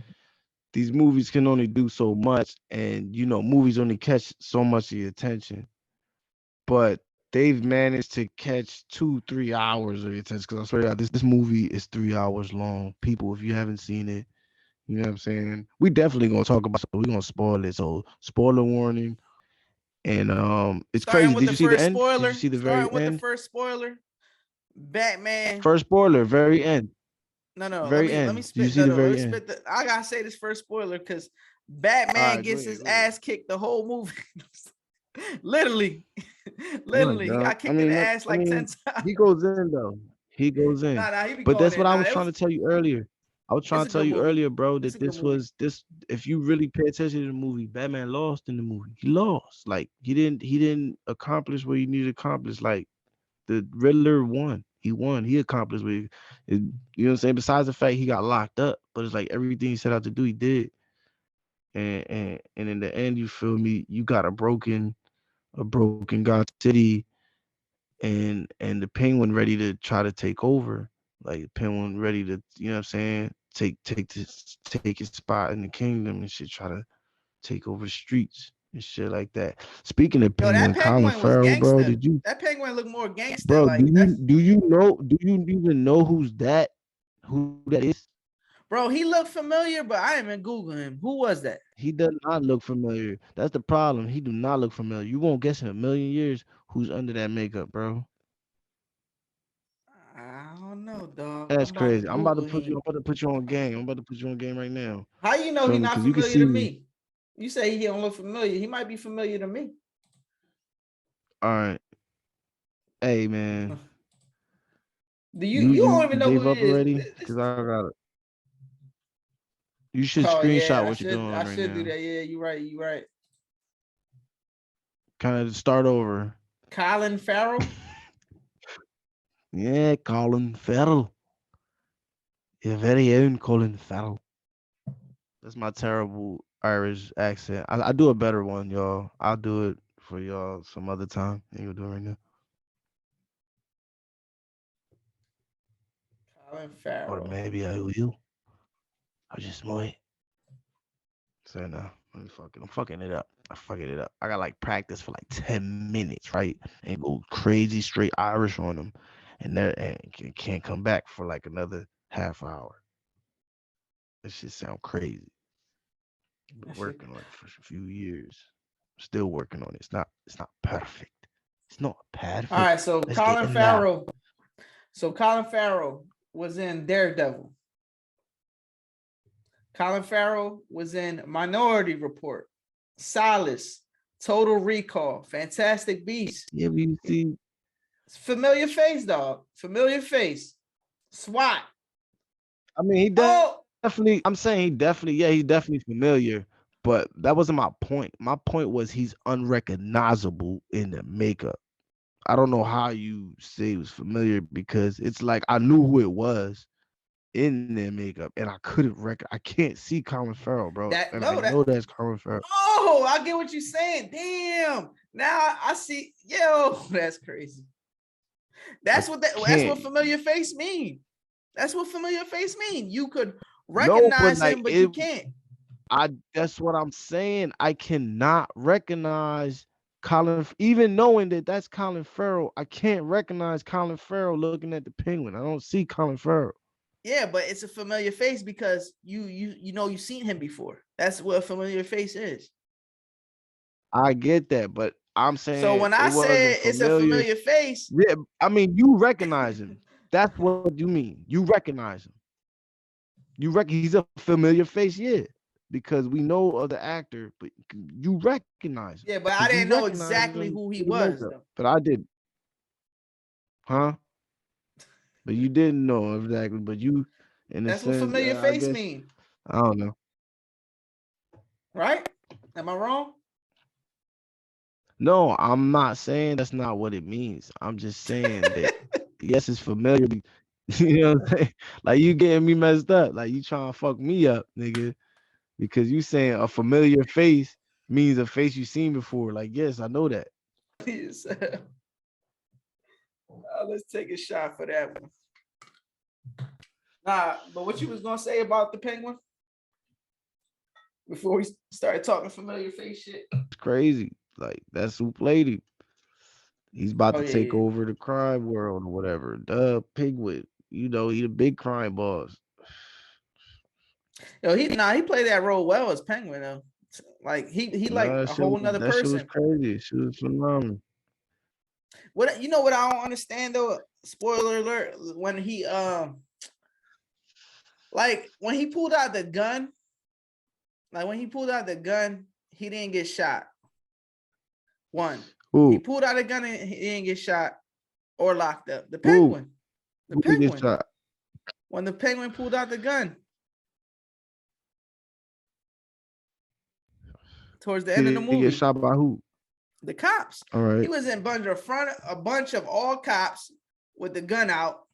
these movies can only do so much, and movies only catch so much of your attention, but they've managed to catch 2-3 hours of your attention. Because I swear to God, this movie is 3 hours long. People, if you haven't seen it, you know what I'm saying? We definitely gonna talk about it. We're gonna spoil it. So spoiler warning. And it's Starting crazy. with Did the you see the first end? Did you spoiler. see the very Starting with the end? first spoiler. Batman. First spoiler, very end. No. Let Very me end. Did you spit. see No, the no. Let me very end? spit the. I gotta say this first spoiler because All Batman right, go gets ahead, his go ahead. ass kicked the whole movie. Literally, Oh my literally, he God. got kicked in the ass like 10 times. He goes in though. He goes in. Nah, he be But going that's in. what I Nah, was trying to tell you earlier. I was trying it's a to tell good you movie. earlier, bro, It's that a good this movie. was this. If you really pay attention to the movie, Batman lost in the movie. He lost. Like he didn't accomplish what he needed to accomplish. Like the Riddler won. He won. He accomplished what you know what I'm saying? Besides the fact he got locked up, but it's like everything he set out to do, he did. And in the end, you feel me, you got a broken God City and the Penguin ready to try to take over. Like the Penguin ready to, you know what I'm saying, take his spot in the kingdom and shit, try to take over the streets and shit like that. Speaking of Yo, that Penguin, Colin penguin was Farrell, bro, gangster. did you That penguin looked more gangster. bro, Like that's do you even know who that is? bro. He looked familiar, but I didn't even Google him. Who was that? He does not look familiar. That's the problem. He do not look familiar. You won't guess in a million years who's under that makeup, bro. I don't know, dog. I'm That's about to crazy. Google I'm him. about to put you on game. I'm about to put you on game right now. How you know Feel he me? not Because you can familiar see to me. me? You say he don't look familiar. He might be familiar to me. All right. Hey man. Do you You you don't you even know who gave it up is? already? Because I got it. You should Oh screenshot yeah, what you're doing I right should do now. that. Yeah, you right. You right. Kind of start over. Colin Farrell. Yeah, Colin Farrell. Your very own Colin Farrell. That's my terrible Irish accent. I do a better one, y'all. I'll do it for y'all some other time. Ain't gonna do it right now. Colin Or Farrell. maybe I will. I just might. So no, I'm fucking it up. I'm fucking it up. I got like practice for like 10 minutes, right? And go crazy straight Irish on them. And can't come back for like another half hour. That shit sound crazy. Been That shit. working on it for a few years. Still working on it. It's not perfect. It's not All perfect. right, so Let's get Colin in there. Farrell. So Colin Farrell was in Daredevil. Colin Farrell was in Minority Report, Solace, Total Recall, Fantastic Beasts. Yeah, but you see, Familiar face, dog. Familiar face. SWAT. I mean, he Oh, definitely. I'm saying he's definitely familiar. But that wasn't my point. My point was he's unrecognizable in the makeup. I don't know how you say he was familiar because it's like I knew who it was in their makeup, and I can't see Colin Farrell, bro, that and I no, know that. that's Colin Farrell. Oh, I get what you're saying. Damn. Now I see. Yo, that's crazy. I That's what can't. familiar face mean. That's what familiar face mean. You could No, but recognize like him, but you can't. that's what I'm saying. I cannot recognize even knowing that that's Colin Farrell. I can't recognize Colin Farrell looking at the Penguin. I don't see Colin Farrell. Yeah, but it's a familiar face because you know you've seen him before. That's what a familiar face is. I get that, but I'm So saying when it I wasn't say it's a familiar. familiar face, Yeah, I mean you recognize him. That's what you mean. You recognize him. He's a familiar face, yeah, because we know of the actor, but you recognize him yeah, but I because you didn't know recognize exactly him who he through the was makeup. though. But I did, huh? But you didn't know exactly. But you, in a That's what sense, familiar I face guess mean, I don't know. right? Am I wrong? No, I'm not saying that's not what it means. I'm just saying that yes, it's familiar. You know what I'm saying? Like you getting me messed up. Like you trying to fuck me up, nigga. Because you saying a familiar face means a face you seen before. Like, yes, I know that. Let's take a shot for that one. Nah, but what you was gonna say about the Penguin before we started talking familiar face shit? It's crazy. Like that's who played him. He's about Oh to yeah, take yeah. over the crime world or whatever. Duh, Pigwood. You know, he the big crime boss. Yo, he played that role well as Penguin though. Like he like Nah, a whole nother that shit was person. crazy. She was phenomenal. What you know what I don't understand though? Spoiler alert, when he like when he pulled out the gun, he didn't get shot. One. He Who? pulled out a gun and he didn't get shot or locked up. The Who? penguin. The Who did get penguin. shot? When the penguin pulled out the gun. Towards the end of the He get movie. shot by who? The cops. All right. He was in a bunch of all cops with the gun out.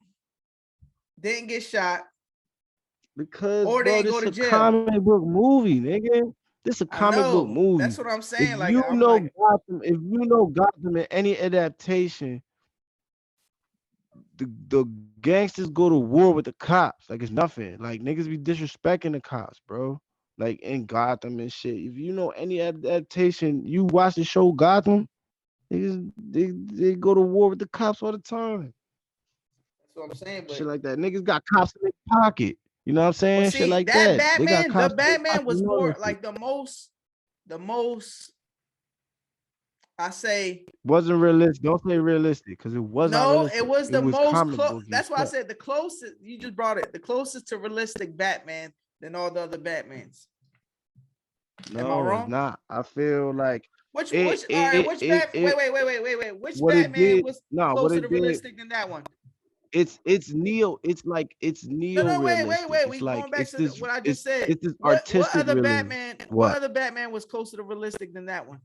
Didn't get shot. Because Or bro, they go this to is a jail. comic book movie, nigga. This is a I comic book know. movie. That's what I'm saying. If Like you I'm know like, Gotham, if you know Gotham in any adaptation, the gangsters go to war with the cops. Like it's nothing. Like niggas be disrespecting the cops, bro. Like in Gotham and shit. If you know any adaptation, you watch the show Gotham, niggas they go to war with the cops all the time. that's what I'm saying. But Shit like that. Niggas got cops in their pocket. You know what I'm saying? well, Shit see, like that that. They got Batman, cops the in their Batman pocket. was You know more that shit. like the most I say Wasn't realistic. Don't say realistic because it was not no, realistic. it was It the was most comic close. booky as That's why I fuck. said the closest. You just brought it the closest to realistic Batman than all the other Batmans. Am I No, it's wrong? not. I feel like Which it all right, which Bat it wait. Which what it Batman did. was No, what closer to it did. realistic than that one? It's neo. It's No, neo no, wait. realistic. We It's like going back to what I just said. it's this What artistic other realism. Batman? What What? other Batman was closer to realistic than that one?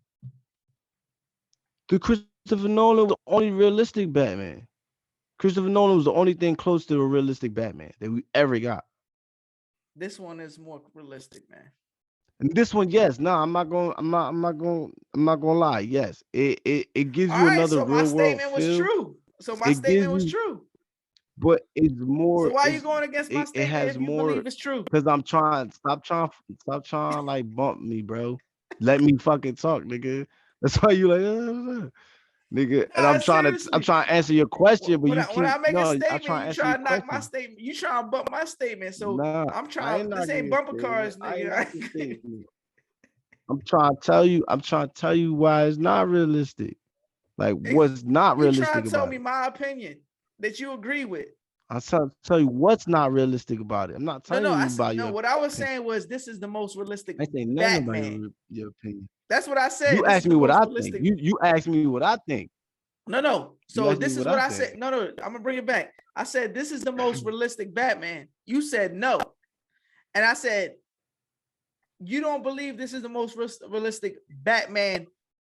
The Christopher Nolan was the only realistic Batman. Christopher Nolan was the only thing close to a realistic Batman that we ever got. This one is more realistic, man. And this one, yes, no, I'm not gonna lie. Yes, it gives All you right, another so my real world statement was feel. true. So my It gives statement was you, true. but it's So more. why are you going against my It statement has if you more believe it's true? because I'm trying. Stop trying like bump me, bro. Let me fucking talk, nigga. That's why you like, nigga. And Nah, I'm seriously. trying to answer your question, but When you I keep make a no. I statement, try to you answer try your to knock my question. statement. You try to bump my statement. So Nah, I'm I trying. ain't This knocking ain't your bumper statement. cars, I ain't nigga. knocking your statement. I'm trying to tell you. I'm trying to tell you why it's not realistic. Like what's not You try realistic to tell about me it. my opinion that you agree with. I'm trying to tell you what's not realistic about it. I'm not No, telling you about no. your What I was opinion. saying was this is the most realistic I ain't saying nothing about Batman. your opinion. That's what I said. You This is asked the me what most I think. realistic. You asked me what I think. No. You So asked me this is what what I I think. said. No. I'm gonna bring it back. I said this is the most realistic Batman. You said no, and I said you don't believe this is the most realistic Batman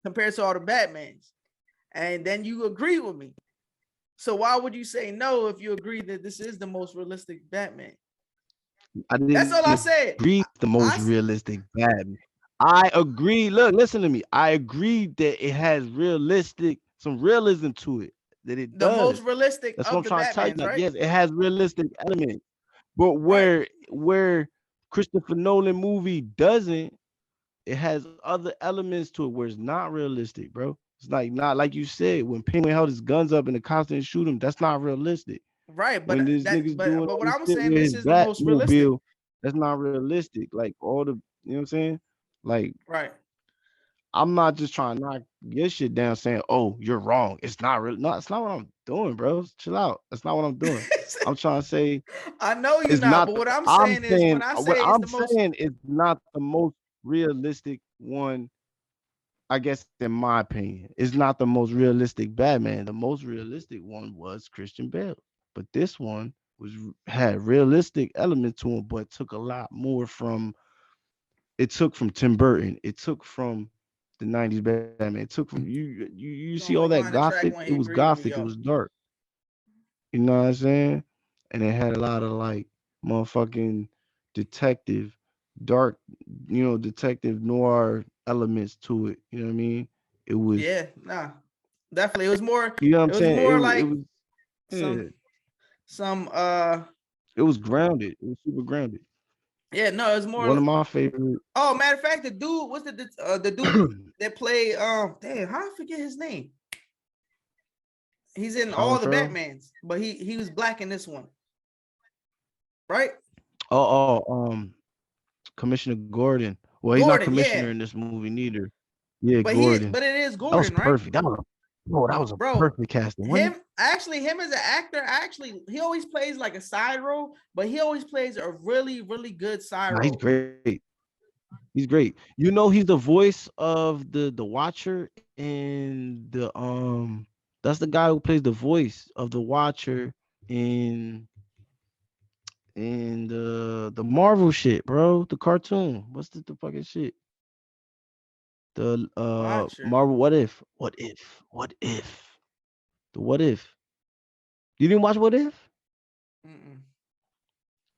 compared to all the Batmans, and then you agree with me. So why would you say no if you agree that this is the most realistic Batman? I That's all didn't I said. agree the most realistic Batman. I agree. Look, listen to me. I agree that it has some realism to it. That it The most does. realistic That's what of I'm the trying to tell you. Batmans, Like, right? yes, it has realistic elements. But Right. where Christopher Nolan movie doesn't, it has other elements to it where it's not realistic, bro. It's like not like you said when Penguin held his guns up and the cops didn't shoot him. That's not realistic. Right, When this nigga's doing but all what this I'm shit saying, with this his is the most realistic. Batmobile, that's not realistic. Like all the, you know what I'm saying? Like Right. I'm not just trying to knock your shit down saying, oh, you're wrong. It's not real. No, it's not what I'm doing, bro. Chill out. That's not what I'm doing. I'm trying to say I know you're it's not, not but what I'm I'm saying is when saying I what say it's I'm the most saying is not the most realistic one, I guess in my opinion. It's not the most realistic Batman. The most realistic one was Christian Bale. But this one had realistic elements to him, but took a lot more from it took from Tim Burton. It took from the 90s Batman. It took from you see all only that going to track gothic. when It he was agreed with me, gothic. It yo. was dark. You know what I'm saying? And it had a lot of like motherfucking detective, dark, detective noir elements to it. You know what I mean? It was, Yeah, nah. Definitely. It was more you know what I'm it was saying? more It like was, yeah, some it was grounded. It was super grounded. yeah, no, it was One more of my favorite. oh matter of fact, the dude, what's the dude that played damn, how I forget his name? He's in Colin all the Farrell. Batmans, but he was black in this one. Right? Oh, Commissioner Gordon. Well, he's not Gordon, commissioner yeah. in this movie neither. Yeah, But Gordon. it is That was Gordon, right? perfect. That was a Bro, perfect casting. him as an actor, he always plays like a side role, but he always plays a really, really good side Nah, he's role. great. He's great. You know, he's the voice of the Watcher in the that's the guy who plays the voice of the Watcher in the Marvel shit, bro. The cartoon. What's the fucking shit? The Watcher. Marvel What If? What if? What if? The What If? You didn't watch What If? Mm-mm.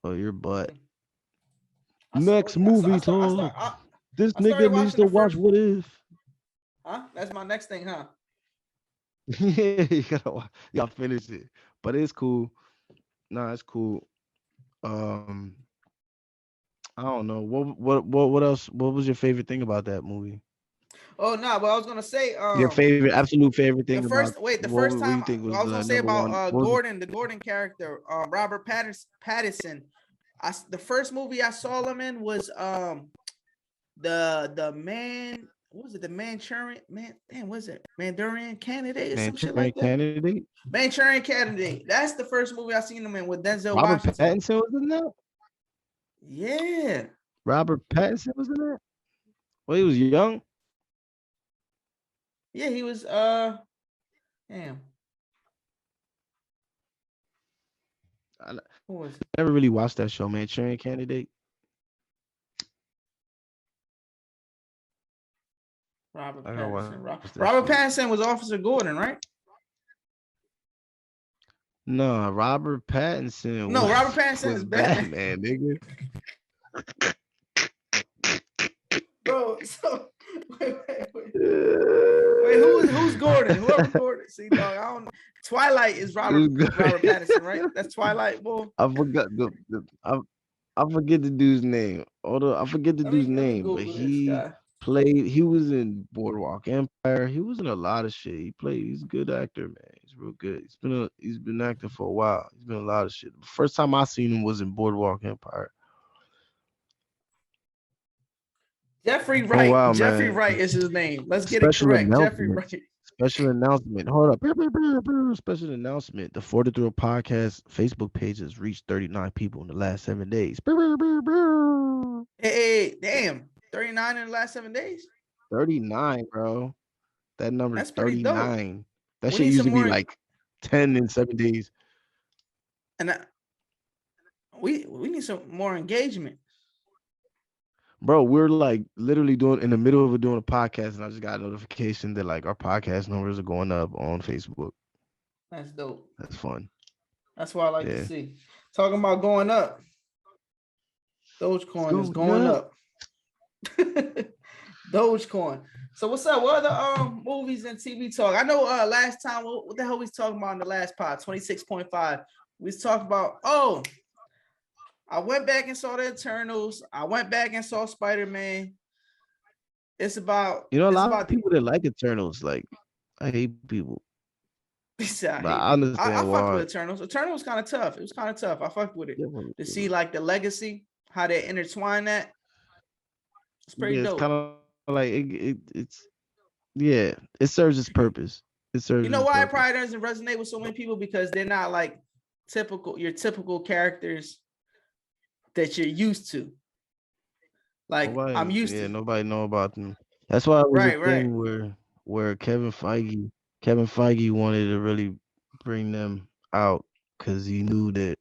Oh, your butt. Mm. Next movie talk. This I started nigga needs watching to the watch first. What If. Huh? That's my next thing, huh? Yeah, you gotta finish it. But it's cool. Nah, it's cool. Um, I don't know. What else? What was your favorite thing about that movie? Oh no, but I was gonna say, Your favorite, absolute favorite thing about the first what do time you think was I was gonna the say number about one? What was Gordon, the Gordon character, Robert Pattinson. The first movie I saw him in was the man. What was it? The Manchurian man? Damn, was it Manchurian Candidate or some shit Manchurian like that? Candidate? Manchurian Candidate. That's the first movie I seen him in with Denzel Robert Washington. Pattinson was in that? Yeah. Robert Pattinson was in that? Well, he was young. Yeah, he was damn. I Who was it? never really watched that show, Manchurian Candidate. Robert I gotta watch Pattinson. that Robert shit. Pattinson was Officer Gordon, right? No, Robert Pattinson No, Robert Pattinson was is Batman. Batman, nigga. Bro, so wait, who's Gordon? Whoever Gordon. See, dog, I don't. Twilight is Robert Pattinson, right? That's Twilight, boy. I forgot I forget the dude's name. Although I forget the dude's Let me name, but Google this guy. he was in Boardwalk Empire. He was in a lot of shit. He's a good actor, man. He's real good. He's been acting for a while. He's been in a lot of shit. The first time I seen him was in Boardwalk Empire. Jeffrey Oh Wright. wow, Jeffrey man. Wright is his name. Let's get it correct. Jeffrey Wright. Special announcement. Hold up. Special announcement. The 40 Thrill Podcast Facebook page has reached 39 people in the last 7 days. Hey, damn. 39 in the last 7 days. 39, bro. That number That's pretty dope. 39. That We shit need some usually be more- like 10 in 7 days. And we need some more engagement. Bro, we're like literally in the middle of doing a podcast, and I just got a notification that like our podcast numbers are going up on Facebook. That's dope. That's fun. That's what I like to see. Talking about going up. Dogecoin is going up. Dogecoin. So what's up? What other movies and TV talk? I know last time what the hell we was talking about in the last pod, 26.5. We was talking about I went back and saw the Eternals. I went back and saw Spider-Man. It's about a lot of people that like Eternals. Like, I hate people. I understand why. I fucked with Eternals. Eternals was kind of tough. It was kind of tough. I fucked with it to see like the legacy, how they intertwine that. It's pretty dope. It's kind of like it serves its purpose. It serves. You know why it probably doesn't resonate with so many people? Because they're not like your typical characters that you're used to. Like I'm used to. Yeah, nobody know about them. That's why it was a thing where Kevin Feige wanted to really bring them out because he knew that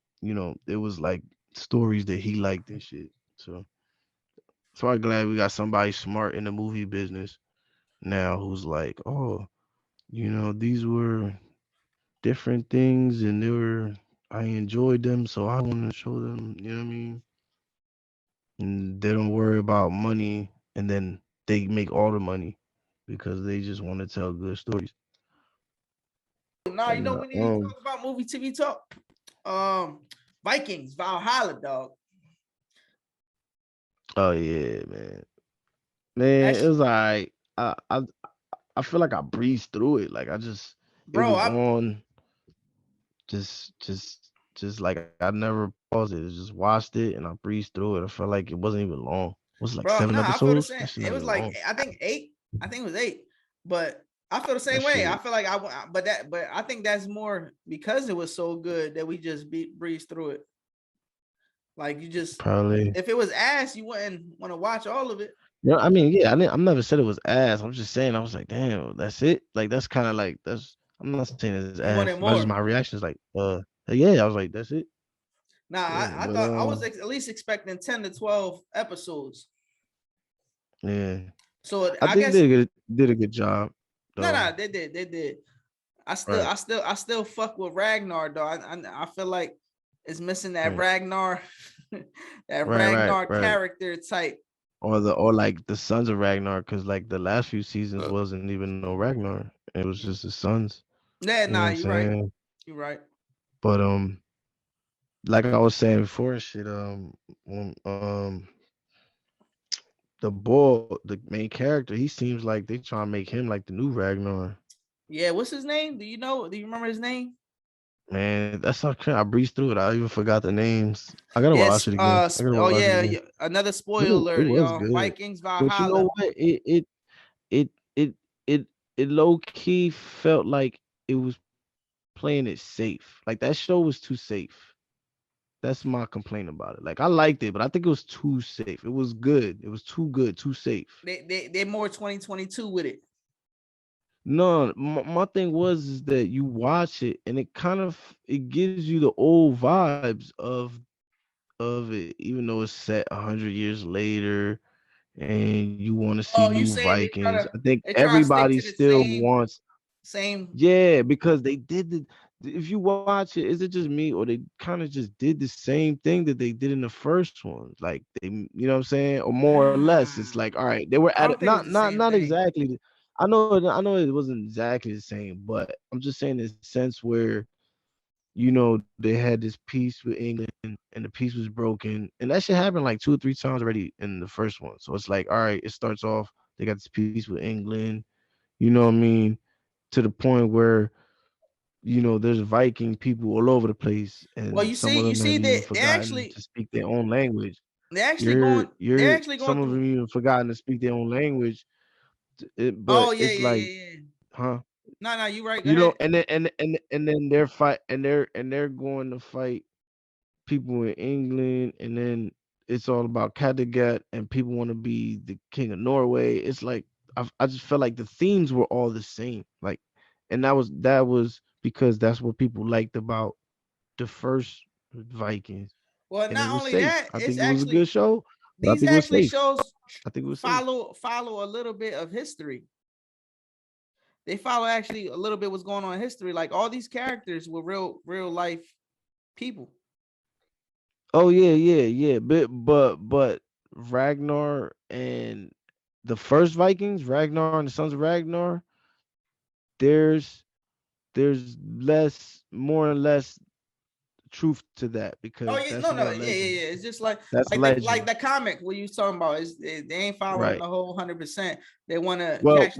it was like stories that he liked and shit. So I'm glad we got somebody smart in the movie business now who's like, oh, these were different things and I enjoyed them, so I want to show them. You know what I mean? And they don't worry about money, and then they make all the money because they just want to tell good stories. No, we need to talk about movie TV talk. Vikings, Valhalla, dog. Oh yeah, man, it was alright. I feel like I breezed through it. Like it was on. Just like I never paused it. I just watched it and I breezed through it. I felt like it wasn't even long. Was it like Bro, 7 no, I feel the episodes? same. That shit It not was even like long. I think 8. I think it was 8. But I feel the That same way. I shit feel like but I think that's more because it was so good that we just breezed through it. Like you just, probably. if it was ass, you wouldn't want to watch all of it. Yeah, I mean, yeah, I'm never said it was ass. I'm just saying I was like, damn, that's it. Like that's kind of like that's. I'm not saying it's You ass. wanted My just more. my reaction is like, yeah. I was like, that's it. Nah, Yeah, I but thought I was at least expecting 10 to 12 episodes. yeah, So I I think guess they did a good job though. no, they did. Right, I still fuck with Ragnar though. I feel like it's missing that right, Ragnar, that right, Ragnar right. character type. Or like the Sons of Ragnar, because like the last few seasons wasn't even no Ragnar. It was just his sons. Yeah, You know nah, what I'm you're right. saying? You're right. But like I was saying before, shit. When, the main character, he seems like they trying to make him like the new Ragnar. Yeah, what's his name? Do you know? Do you remember his name? Man, that's how I breezed through it. I even forgot the names. I gotta watch Yes. it again. I gotta Oh watch it yeah, again. another But spoiler it alert, was y'all. good. Vikings But you know Valhalla. what? It it it it low key felt like it was playing it safe. Like that show was too safe. That's my complaint about it. Like I liked it, but I think it was too safe. It was good. It was too good, too safe. They're more 2022 with it. No, my thing was is that you watch it and it gives you the old vibes of it, even though it's set 100 years later, and you want to see Oh, you new saying Vikings. I think they try to stick everybody to the still wants, same. yeah, because they did the. If you watch it, is it just me or they kind of just did the same thing that they did in the first one? Like they, you know what I'm saying, or more or less, it's like all right, they were I at don't it, think it was the same not thing. exactly. I know it wasn't exactly the same, but I'm just saying in the sense where they had this peace with England and the peace was broken. And that shit happened like 2 or 3 times already in the first one. So it's like, all right, it starts off, they got this peace with England, you know what I mean? To the point where, there's Viking people all over the place, Well, and some of them have even that forgotten to speak their own language. they're You're actually going some of through. them even forgotten to speak their own language. Oh But yeah, it's yeah, like, yeah, yeah. huh? No, you right. Go ahead. And then they're fight and they're going to fight people in England, and then it's all about Kattegat, and people want to be the king of Norway. It's like I just felt like the themes were all the same, like, and that was because that's what people liked about the first Vikings, Well, and it not was only safe. that, I it's think it was a actually good show, but I these think it was actually safe. shows I think it was safe. follow a little bit of history. They follow actually a little bit what's going on in history. Like all these characters were real life people. Oh yeah. But Ragnar and the first Vikings, Ragnar and the Sons of Ragnar, there's more or less truth to that Oh because yeah, that's no, more yeah. legend. It's just like That's like legend. the comic what you talking about is they ain't following Right. the whole 100%. They want to Well, catch.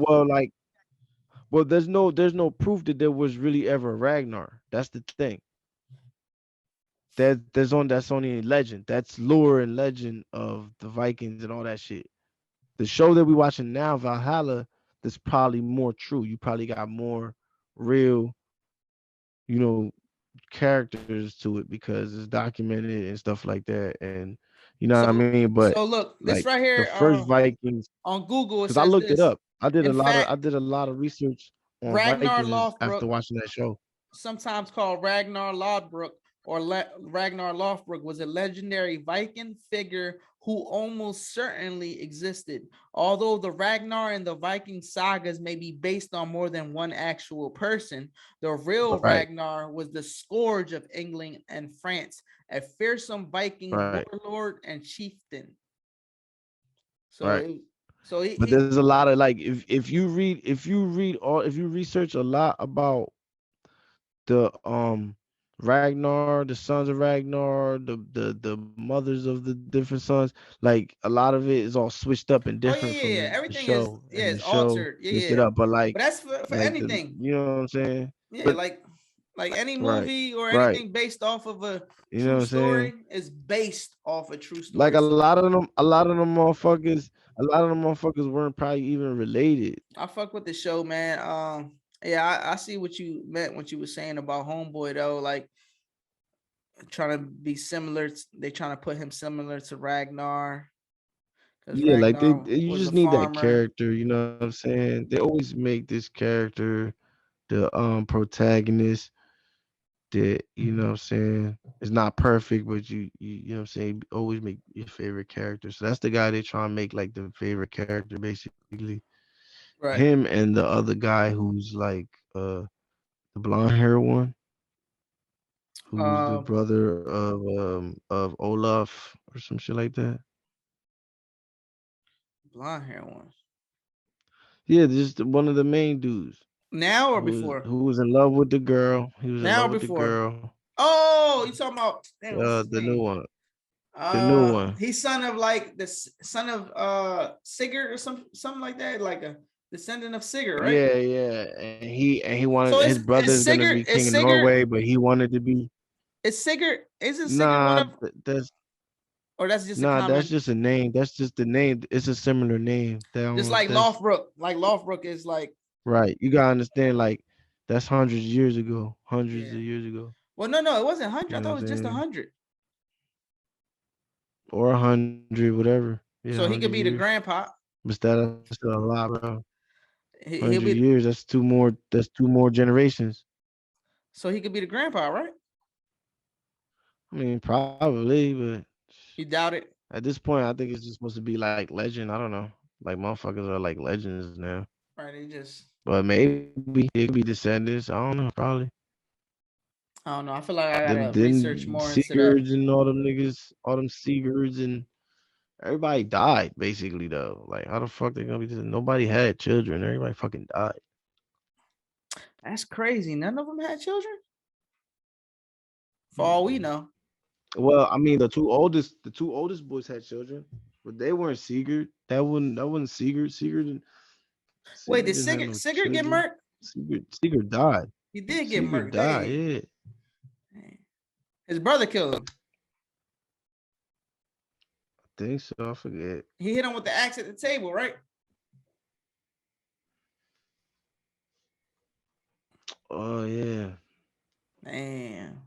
there's no proof that there was really ever a Ragnar. That's the thing. That's only legend. That's lore and legend of the Vikings and all that shit. The show that we watching now, Valhalla, that's probably more true. You probably got more real, you know, characters to it because it's documented and stuff like that. And you know what I So mean? But so look, like this right the here first Vikings, on Google it because I says looked it this. up. In I fact, did a lot of research on Ragnar Vikings Lothbrok, after watching that show. sometimes called Ragnar Lodbrok or Ragnar Lothbrok, was a legendary Viking figure who almost certainly existed. Although the Ragnar and the Viking sagas may be based on more than one actual person, the real Right, Ragnar was the scourge of England and France, a fearsome Viking right, warlord and chieftain. So, right. it, so But there's a lot of like if you research a lot about the Ragnar, the sons of Ragnar, the mothers of the different sons, like a lot of it is all switched up and oh different from yeah, the everything is show, and the it's show altered. switched it Yeah, up. But like but that's for like the anything. you know what I'm saying? Yeah, But like Like any Right. movie or Right. anything based off of a You know true what I'm saying? story is based off a true Like story. So a lot of them motherfuckers weren't probably even related. I fuck with the show, man. Yeah, I see what you meant when you were saying about Homeboy though. Like trying to be similar. They trying to put him similar to Ragnar because Yeah, like Ragnar you was a just need that farmer. character, you know what I'm saying? They always make this character the protagonist that, you know what I'm saying, is not perfect, but you know what I'm saying, always make your favorite character. So that's the guy they try and make like the favorite character basically. Right. Him and the other guy who's like the blonde hair one, who's the Um, brother of Olaf or some shit like that. blonde hair one. Yeah, just one of the main dudes Now or before? who was in love with the girl. He was in Now or love with the before? girl. Oh, you talking about damn, what's his The new name? one. The new one. He's son of like the son of Sigurd or something like that, like a descendant of Sigurd, right? Yeah, yeah. And he wanted So his brother is gonna be king of Norway, but he wanted to be is Sigurd isn't Sigurd one nah. of That's or that's just a nah. That's common just a name. That's just the name. It's a similar name. just That like that's Lothbrok. Like Lothbrok is like right. You gotta understand. Like that's hundreds of years ago. Hundreds yeah. of years ago. Well, no, it wasn't 100. You I know thought what it was I'm just saying? 100. Or 100, whatever. Yeah, So he could 100 be the years. grandpa. But that's still a lot, bro. He'll 100 be years. That's two more. That's two more generations. so he could be the grandpa, right? I mean, probably, but You doubt it. at this point, I think it's just supposed to be like legend. I don't know. Like motherfuckers are like legends now. Right. He just But maybe it could be descendants. I don't know. Probably. I don't know. I feel like I Them gotta research then more into that. Sigurds and all them niggas, all them Sigurds and everybody died basically though. Like how the fuck they gonna be? Nobody had children. Everybody fucking died. That's crazy. None of them had children? For all we know. Well, I mean, the two oldest boys had children, but they weren't Sigurd. That wasn't Sigurd. Wait, Sigurd did didn't have no Sigurd get children. murked? Sigurd died. He did get Sigurd murked. died. Dang. Yeah, Dang. His brother killed him. I think so. I forget. He hit him with the axe at the table, right? Oh yeah, Damn.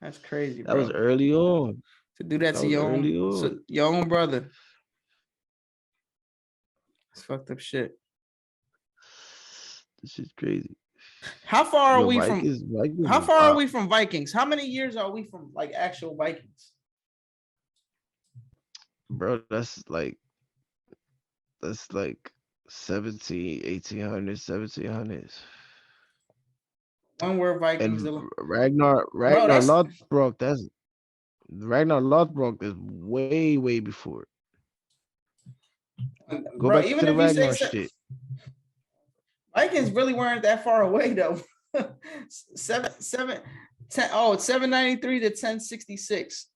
That's crazy, that was bro. early on. To do that That to was early on. your own brother. It's fucked up shit. This shit's crazy. How far are Yo, we from Vikings how is far are wild. we from Vikings? How many years are we from like actual Vikings? Bro, that's like 1800s, 1700s. When were Vikings? And Bro, Ragnar Lothbrok, that's Ragnar Lothbrok is way before. Go bro, back even to the if you say Ragnar shit. Vikings really weren't that far away though. 793 to 1066.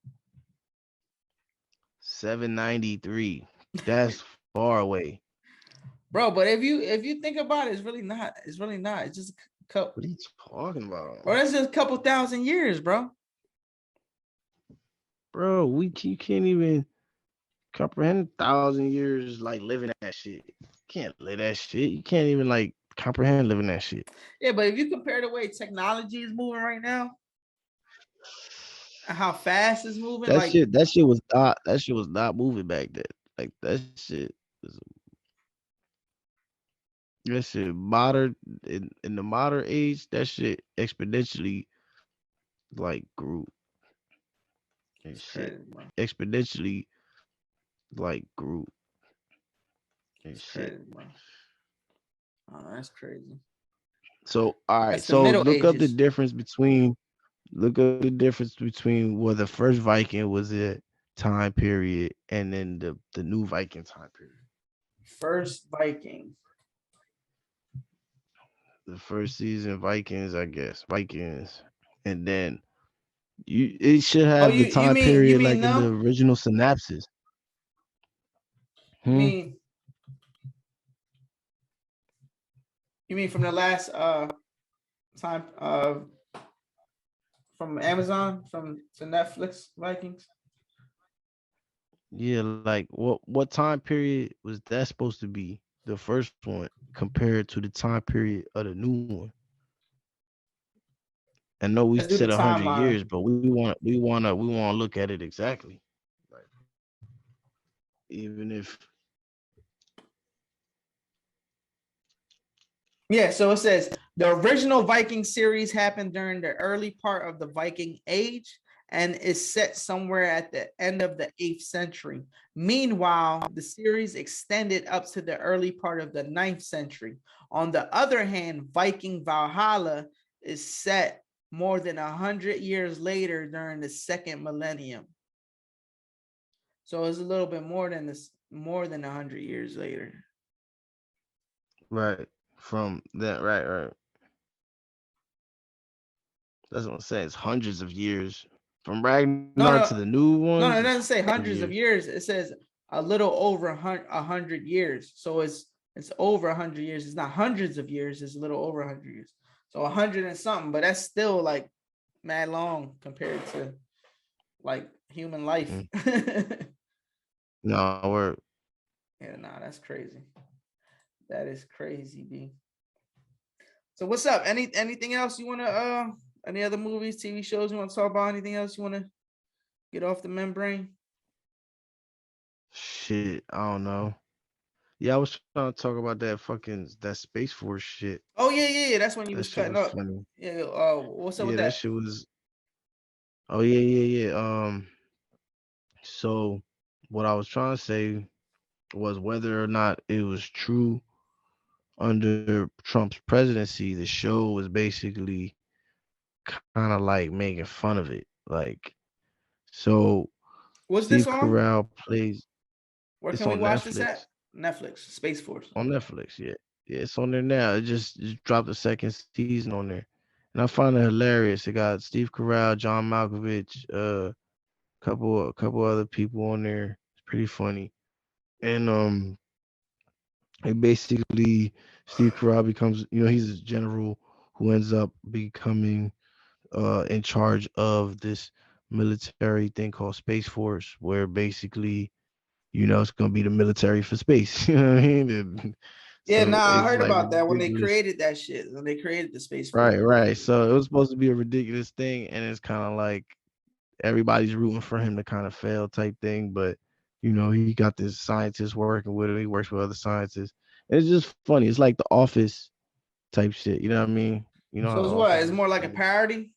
793. That's far away. Bro, but if you think about it, it's really not. It's really not. It's just a couple. What are you talking about? Bro, that's just a couple thousand years, bro. Bro, you can't even comprehend 1,000 years like living that shit. You can't live that shit. You can't even like comprehend living that shit. Yeah, but if you compare the way technology is moving right now and how fast it's moving, That like shit, that shit was not moving back then. Like that shit modern in the modern age, that shit exponentially like grew and it's shit. crazy, bro. Exponentially like grew and It's shit. crazy, bro. Oh, that's crazy. So all right, That's the so Middle look up the Ages. difference between where the first Viking was at time period and then the new Viking time period. First Viking. The first season Vikings, I guess. Vikings. And then it should Oh, have the you time mean period like in the them? original synopsis. You mean from the last time from Amazon from to Netflix Vikings. Yeah, like what time period was that supposed to be? The first one compared to the time period of the new one. I know we Let's do the said 100 years, timeline. but we wanna look at it exactly. Like even if Yeah, so it says the original Viking series happened during the early part of the Viking Age and is set somewhere at the end of the 8th century. Meanwhile, the series extended up to the early part of the 9th century. On the other hand, Viking Valhalla is set more than 100 years later during the second millennium. So it's a little bit more than this, more than 100 years later. right from that right. That's what I'm saying. It's hundreds of years from No, Ragnar no, to the new no, ones. it It's doesn't say hundreds of hundreds of years. years. It says a little over 100 years. So it's over 100 years. It's not hundreds of years. It's a little over 100 years. So 100 and something, but that's still like mad long compared to like human life. Mm. No, we're Yeah, nah, that's crazy. That is crazy, B. So what's up? Anything else you wanna any other movies, TV shows you want to talk about? Anything else you want to get off the membrane? shit. I don't know. Yeah, I was trying to talk about that Space Force shit. Oh yeah. That's when you That was shit cutting was up. funny. Yeah. What's up with Yeah, that that? shit was. Oh yeah. So what I was trying to say was whether or not it was true under Trump's presidency, the show was basically kind of like making fun of it. Like, so What's this Steve on? Carell plays. Where It's can we on watch this Netflix. at? Netflix, Space Force. On Netflix, yeah. Yeah, it's on there now. It just dropped the second season on there. And I find it hilarious. It got Steve Carell, John Malkovich, couple other people on there. It's pretty funny. And it basically Steve Carell becomes, he's a general who ends up becoming in charge of this military thing called Space Force, where basically, it's gonna be the military for space. You know what I mean? And Yeah, so nah, I it's heard like about that when they ridiculous. created that shit. When they created the Space Force. Right. So it was supposed to be a ridiculous thing, and it's kind of like everybody's rooting for him to kind of fail type thing. But he got this scientist working with him. He works with other scientists. And it's just funny. It's like the Office type shit. You know what I mean? You know how So the it's what? Office It's more is. like a parody.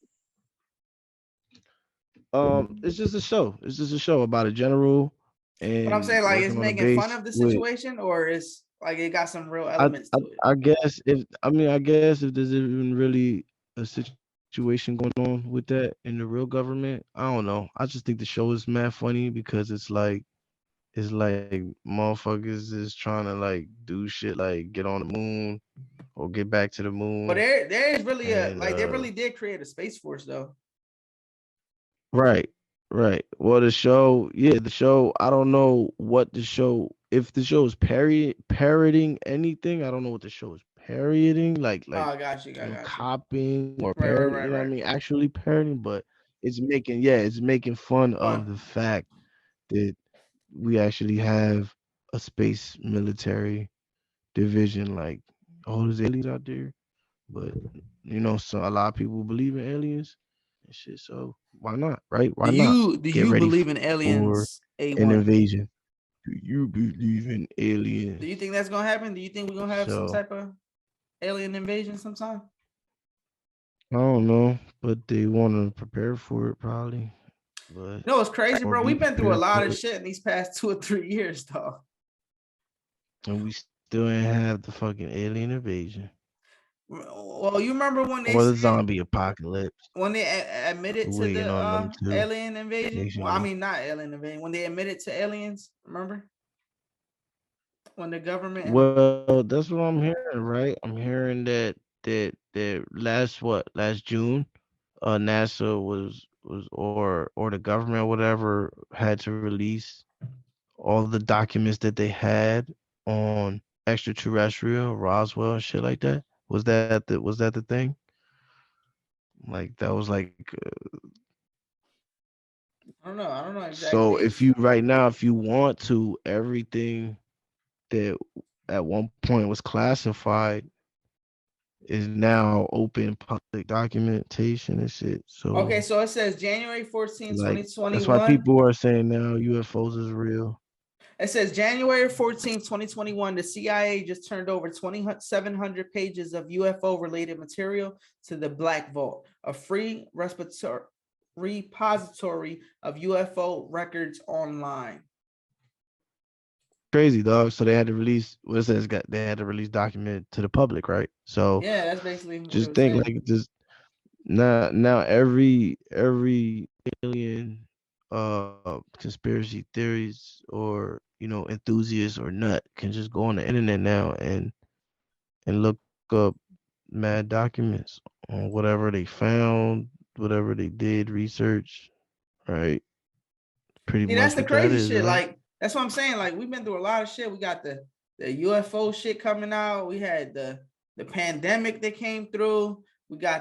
It's just a show. It's just a show about a general But I'm and saying like it's working on a making fun base of the with. situation, or it's like it got some real I, elements I to it. I guess if I guess if there's even really a situation going on with that in the real government, I don't know. I just think the show is mad funny because it's like motherfuckers is trying to like do shit like get on the moon or get back to the But moon there is really a and like they really did create a Space Force though. right, right. Well, the show. I don't know what the show. If the show is parroting anything, I don't know what the show is parodying. Oh, Like I got you. I got you. copying or Right, right, parody. right, You know what I right. mean? Actually parodying, but it's making fun Fun. of the fact that we actually have a space military division. Like, oh, there's aliens out there, but so a lot of people believe in aliens and shit. So why not, right? Do Why not you do get you ready believe in for aliens? an A1. invasion? Do you believe in Do you aliens? think that's gonna happen? Do you think we're gonna have some So type of alien invasion sometime? I don't know, but they want to prepare for it probably, but No, it's crazy, or bro. be We've been through a prepared lot for of it, shit in these past 2 or 3 years, dog. and we still ain't have the fucking alien invasion Well, you remember when they or the said zombie apocalypse. when they admitted We're to waiting the on them too, alien invasion? Well, I patiently. mean not alien invasion. When they admitted to aliens, remember when the government? Well, that's what I'm hearing, right? I'm hearing that last June, NASA was or the government or whatever had to release all the documents that they had on extraterrestrial, Roswell and shit like that. Was that the thing? Like that was like I don't know exact so dates. if you right now, if you want to, everything that at one point was classified is now open public documentation and shit. Okay, So so it says January 14, like that's why 2021. people are saying now UFOs is real. It says January 14, 2021, the CIA just turned over 2,700 pages of UFO-related material to the Black Vault, a free repository of UFO records online. Crazy dog. So they had to release what it says. They had to release document to the public, right? So Yeah, that's basically what just it was think saying. like just now every alien conspiracy theories or enthusiast or nut can just go on the internet now and look up mad documents on whatever they found, whatever they did research, right? Pretty See, that's much the what that crazy is, shit. right? Like, that's what I'm saying. Like, we've been through a lot of shit. We got the UFO shit coming out. We had the pandemic that came through.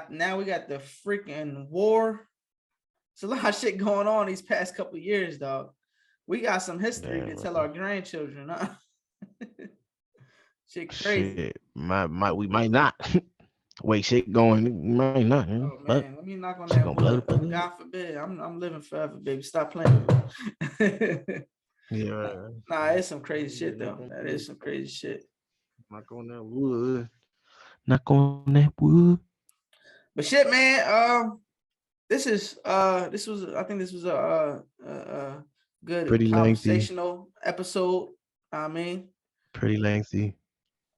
Now we got the freaking war. It's a lot of shit going on these past couple of years, dog. We got some history to tell our grandchildren, huh? Shit crazy. Shit, we might not. Wait, shit going, we might not. Oh But man, let me knock on shit that gonna blow wood. God forbid. I'm living forever, baby. Stop playing with me. yeah. Nah, it's some crazy shit though. That is some crazy shit. Knock on that wood. Knock on that wood. But shit, man. This was a good Pretty conversational episode. I mean, pretty lengthy.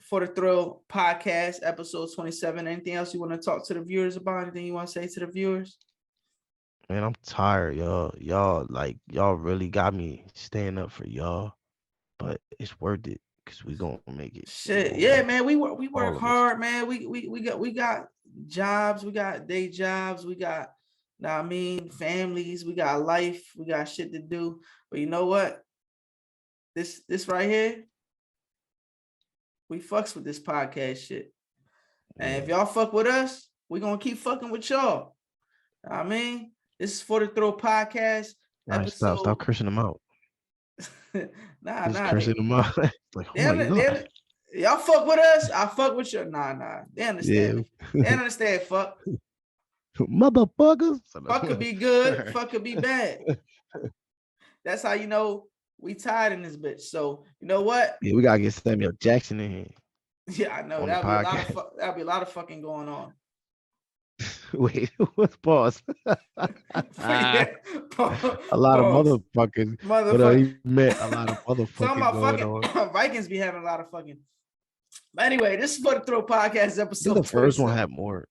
For the Thrill podcast, episode 27. Anything else you want to talk to the viewers about? Anything you want to say to the viewers? Man, I'm tired, y'all. Y'all really got me staying up for y'all, but it's worth it because we gonna make it. Shit, yeah, man. We work hard, man. We got jobs, we got day jobs, we got, families, we got life, we got shit to do. But you know what? This right here, we fucks with this podcast shit. And if y'all fuck with us, we gonna keep fucking with y'all. This is For the Thrill podcast. Right, stop cursing them out. Cursing them out. Like, y'all fuck with us, I fuck with you. Nah. They understand. Yeah. They understand, fuck. Motherfuckers. Fuck could be good, fuck could be bad. That's how you know we tired in this bitch. So you know what? Yeah, we gotta get Samuel Jackson in here. Yeah, I know. That'll be a lot of fucking going on. Wait, what's pause? A lot of motherfucking. What he meant a lot of motherfucking going on. Vikings be having a lot of fucking. But anyway, this is For the Thrill podcast episode. The first one had more.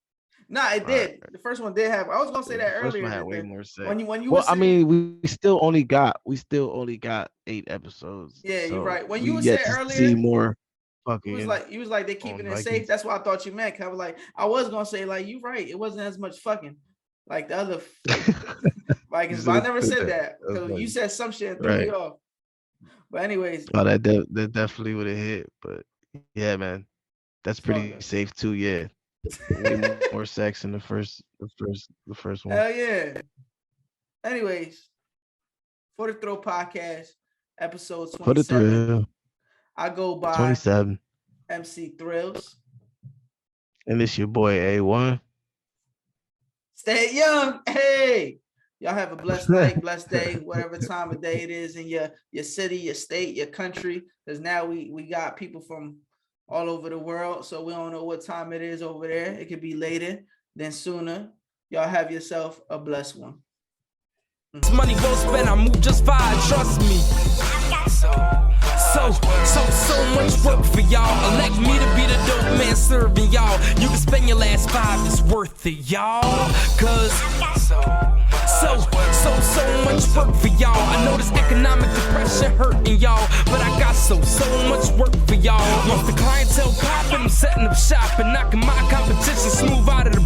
Nah, it did. The first one did have. I was gonna say that earlier. First one had way more sex. When you well, I mean, we still only got 8 episodes. Yeah, so you're right. When you said earlier, see more. Fucking. You was like they're keeping it safe. That's what I thought you meant. I was gonna say like you right. It wasn't as much fucking like the other Vikings. But I never said that because you said some shit and threw me off. But anyways, that definitely would have hit. But yeah, man, that's pretty safe too. Yeah. Way more sex in the first one. Hell yeah. Anyways, For the Thrill podcast, episode 27. For the Thrill. I go by 27. MC Thrillz. And it's your boy Awon. Stay young. Hey. Y'all have a blessed night, blessed day, whatever time of day it is in your city, your state, your country. Because now we got people from all over the world, so we don't know what time it is over there. It could be later than sooner. Y'all have yourself a blessed one. Money well spent, I move just fine, trust me. So much work for y'all. Elect me to be the dope man serving y'all. You can spend your last 5, it's worth it, y'all. Cause so much work for y'all. I know this economic depression hurting y'all, but I got so much work for y'all. Once the clientele popping, I'm setting up shop and knocking my competition smooth out of the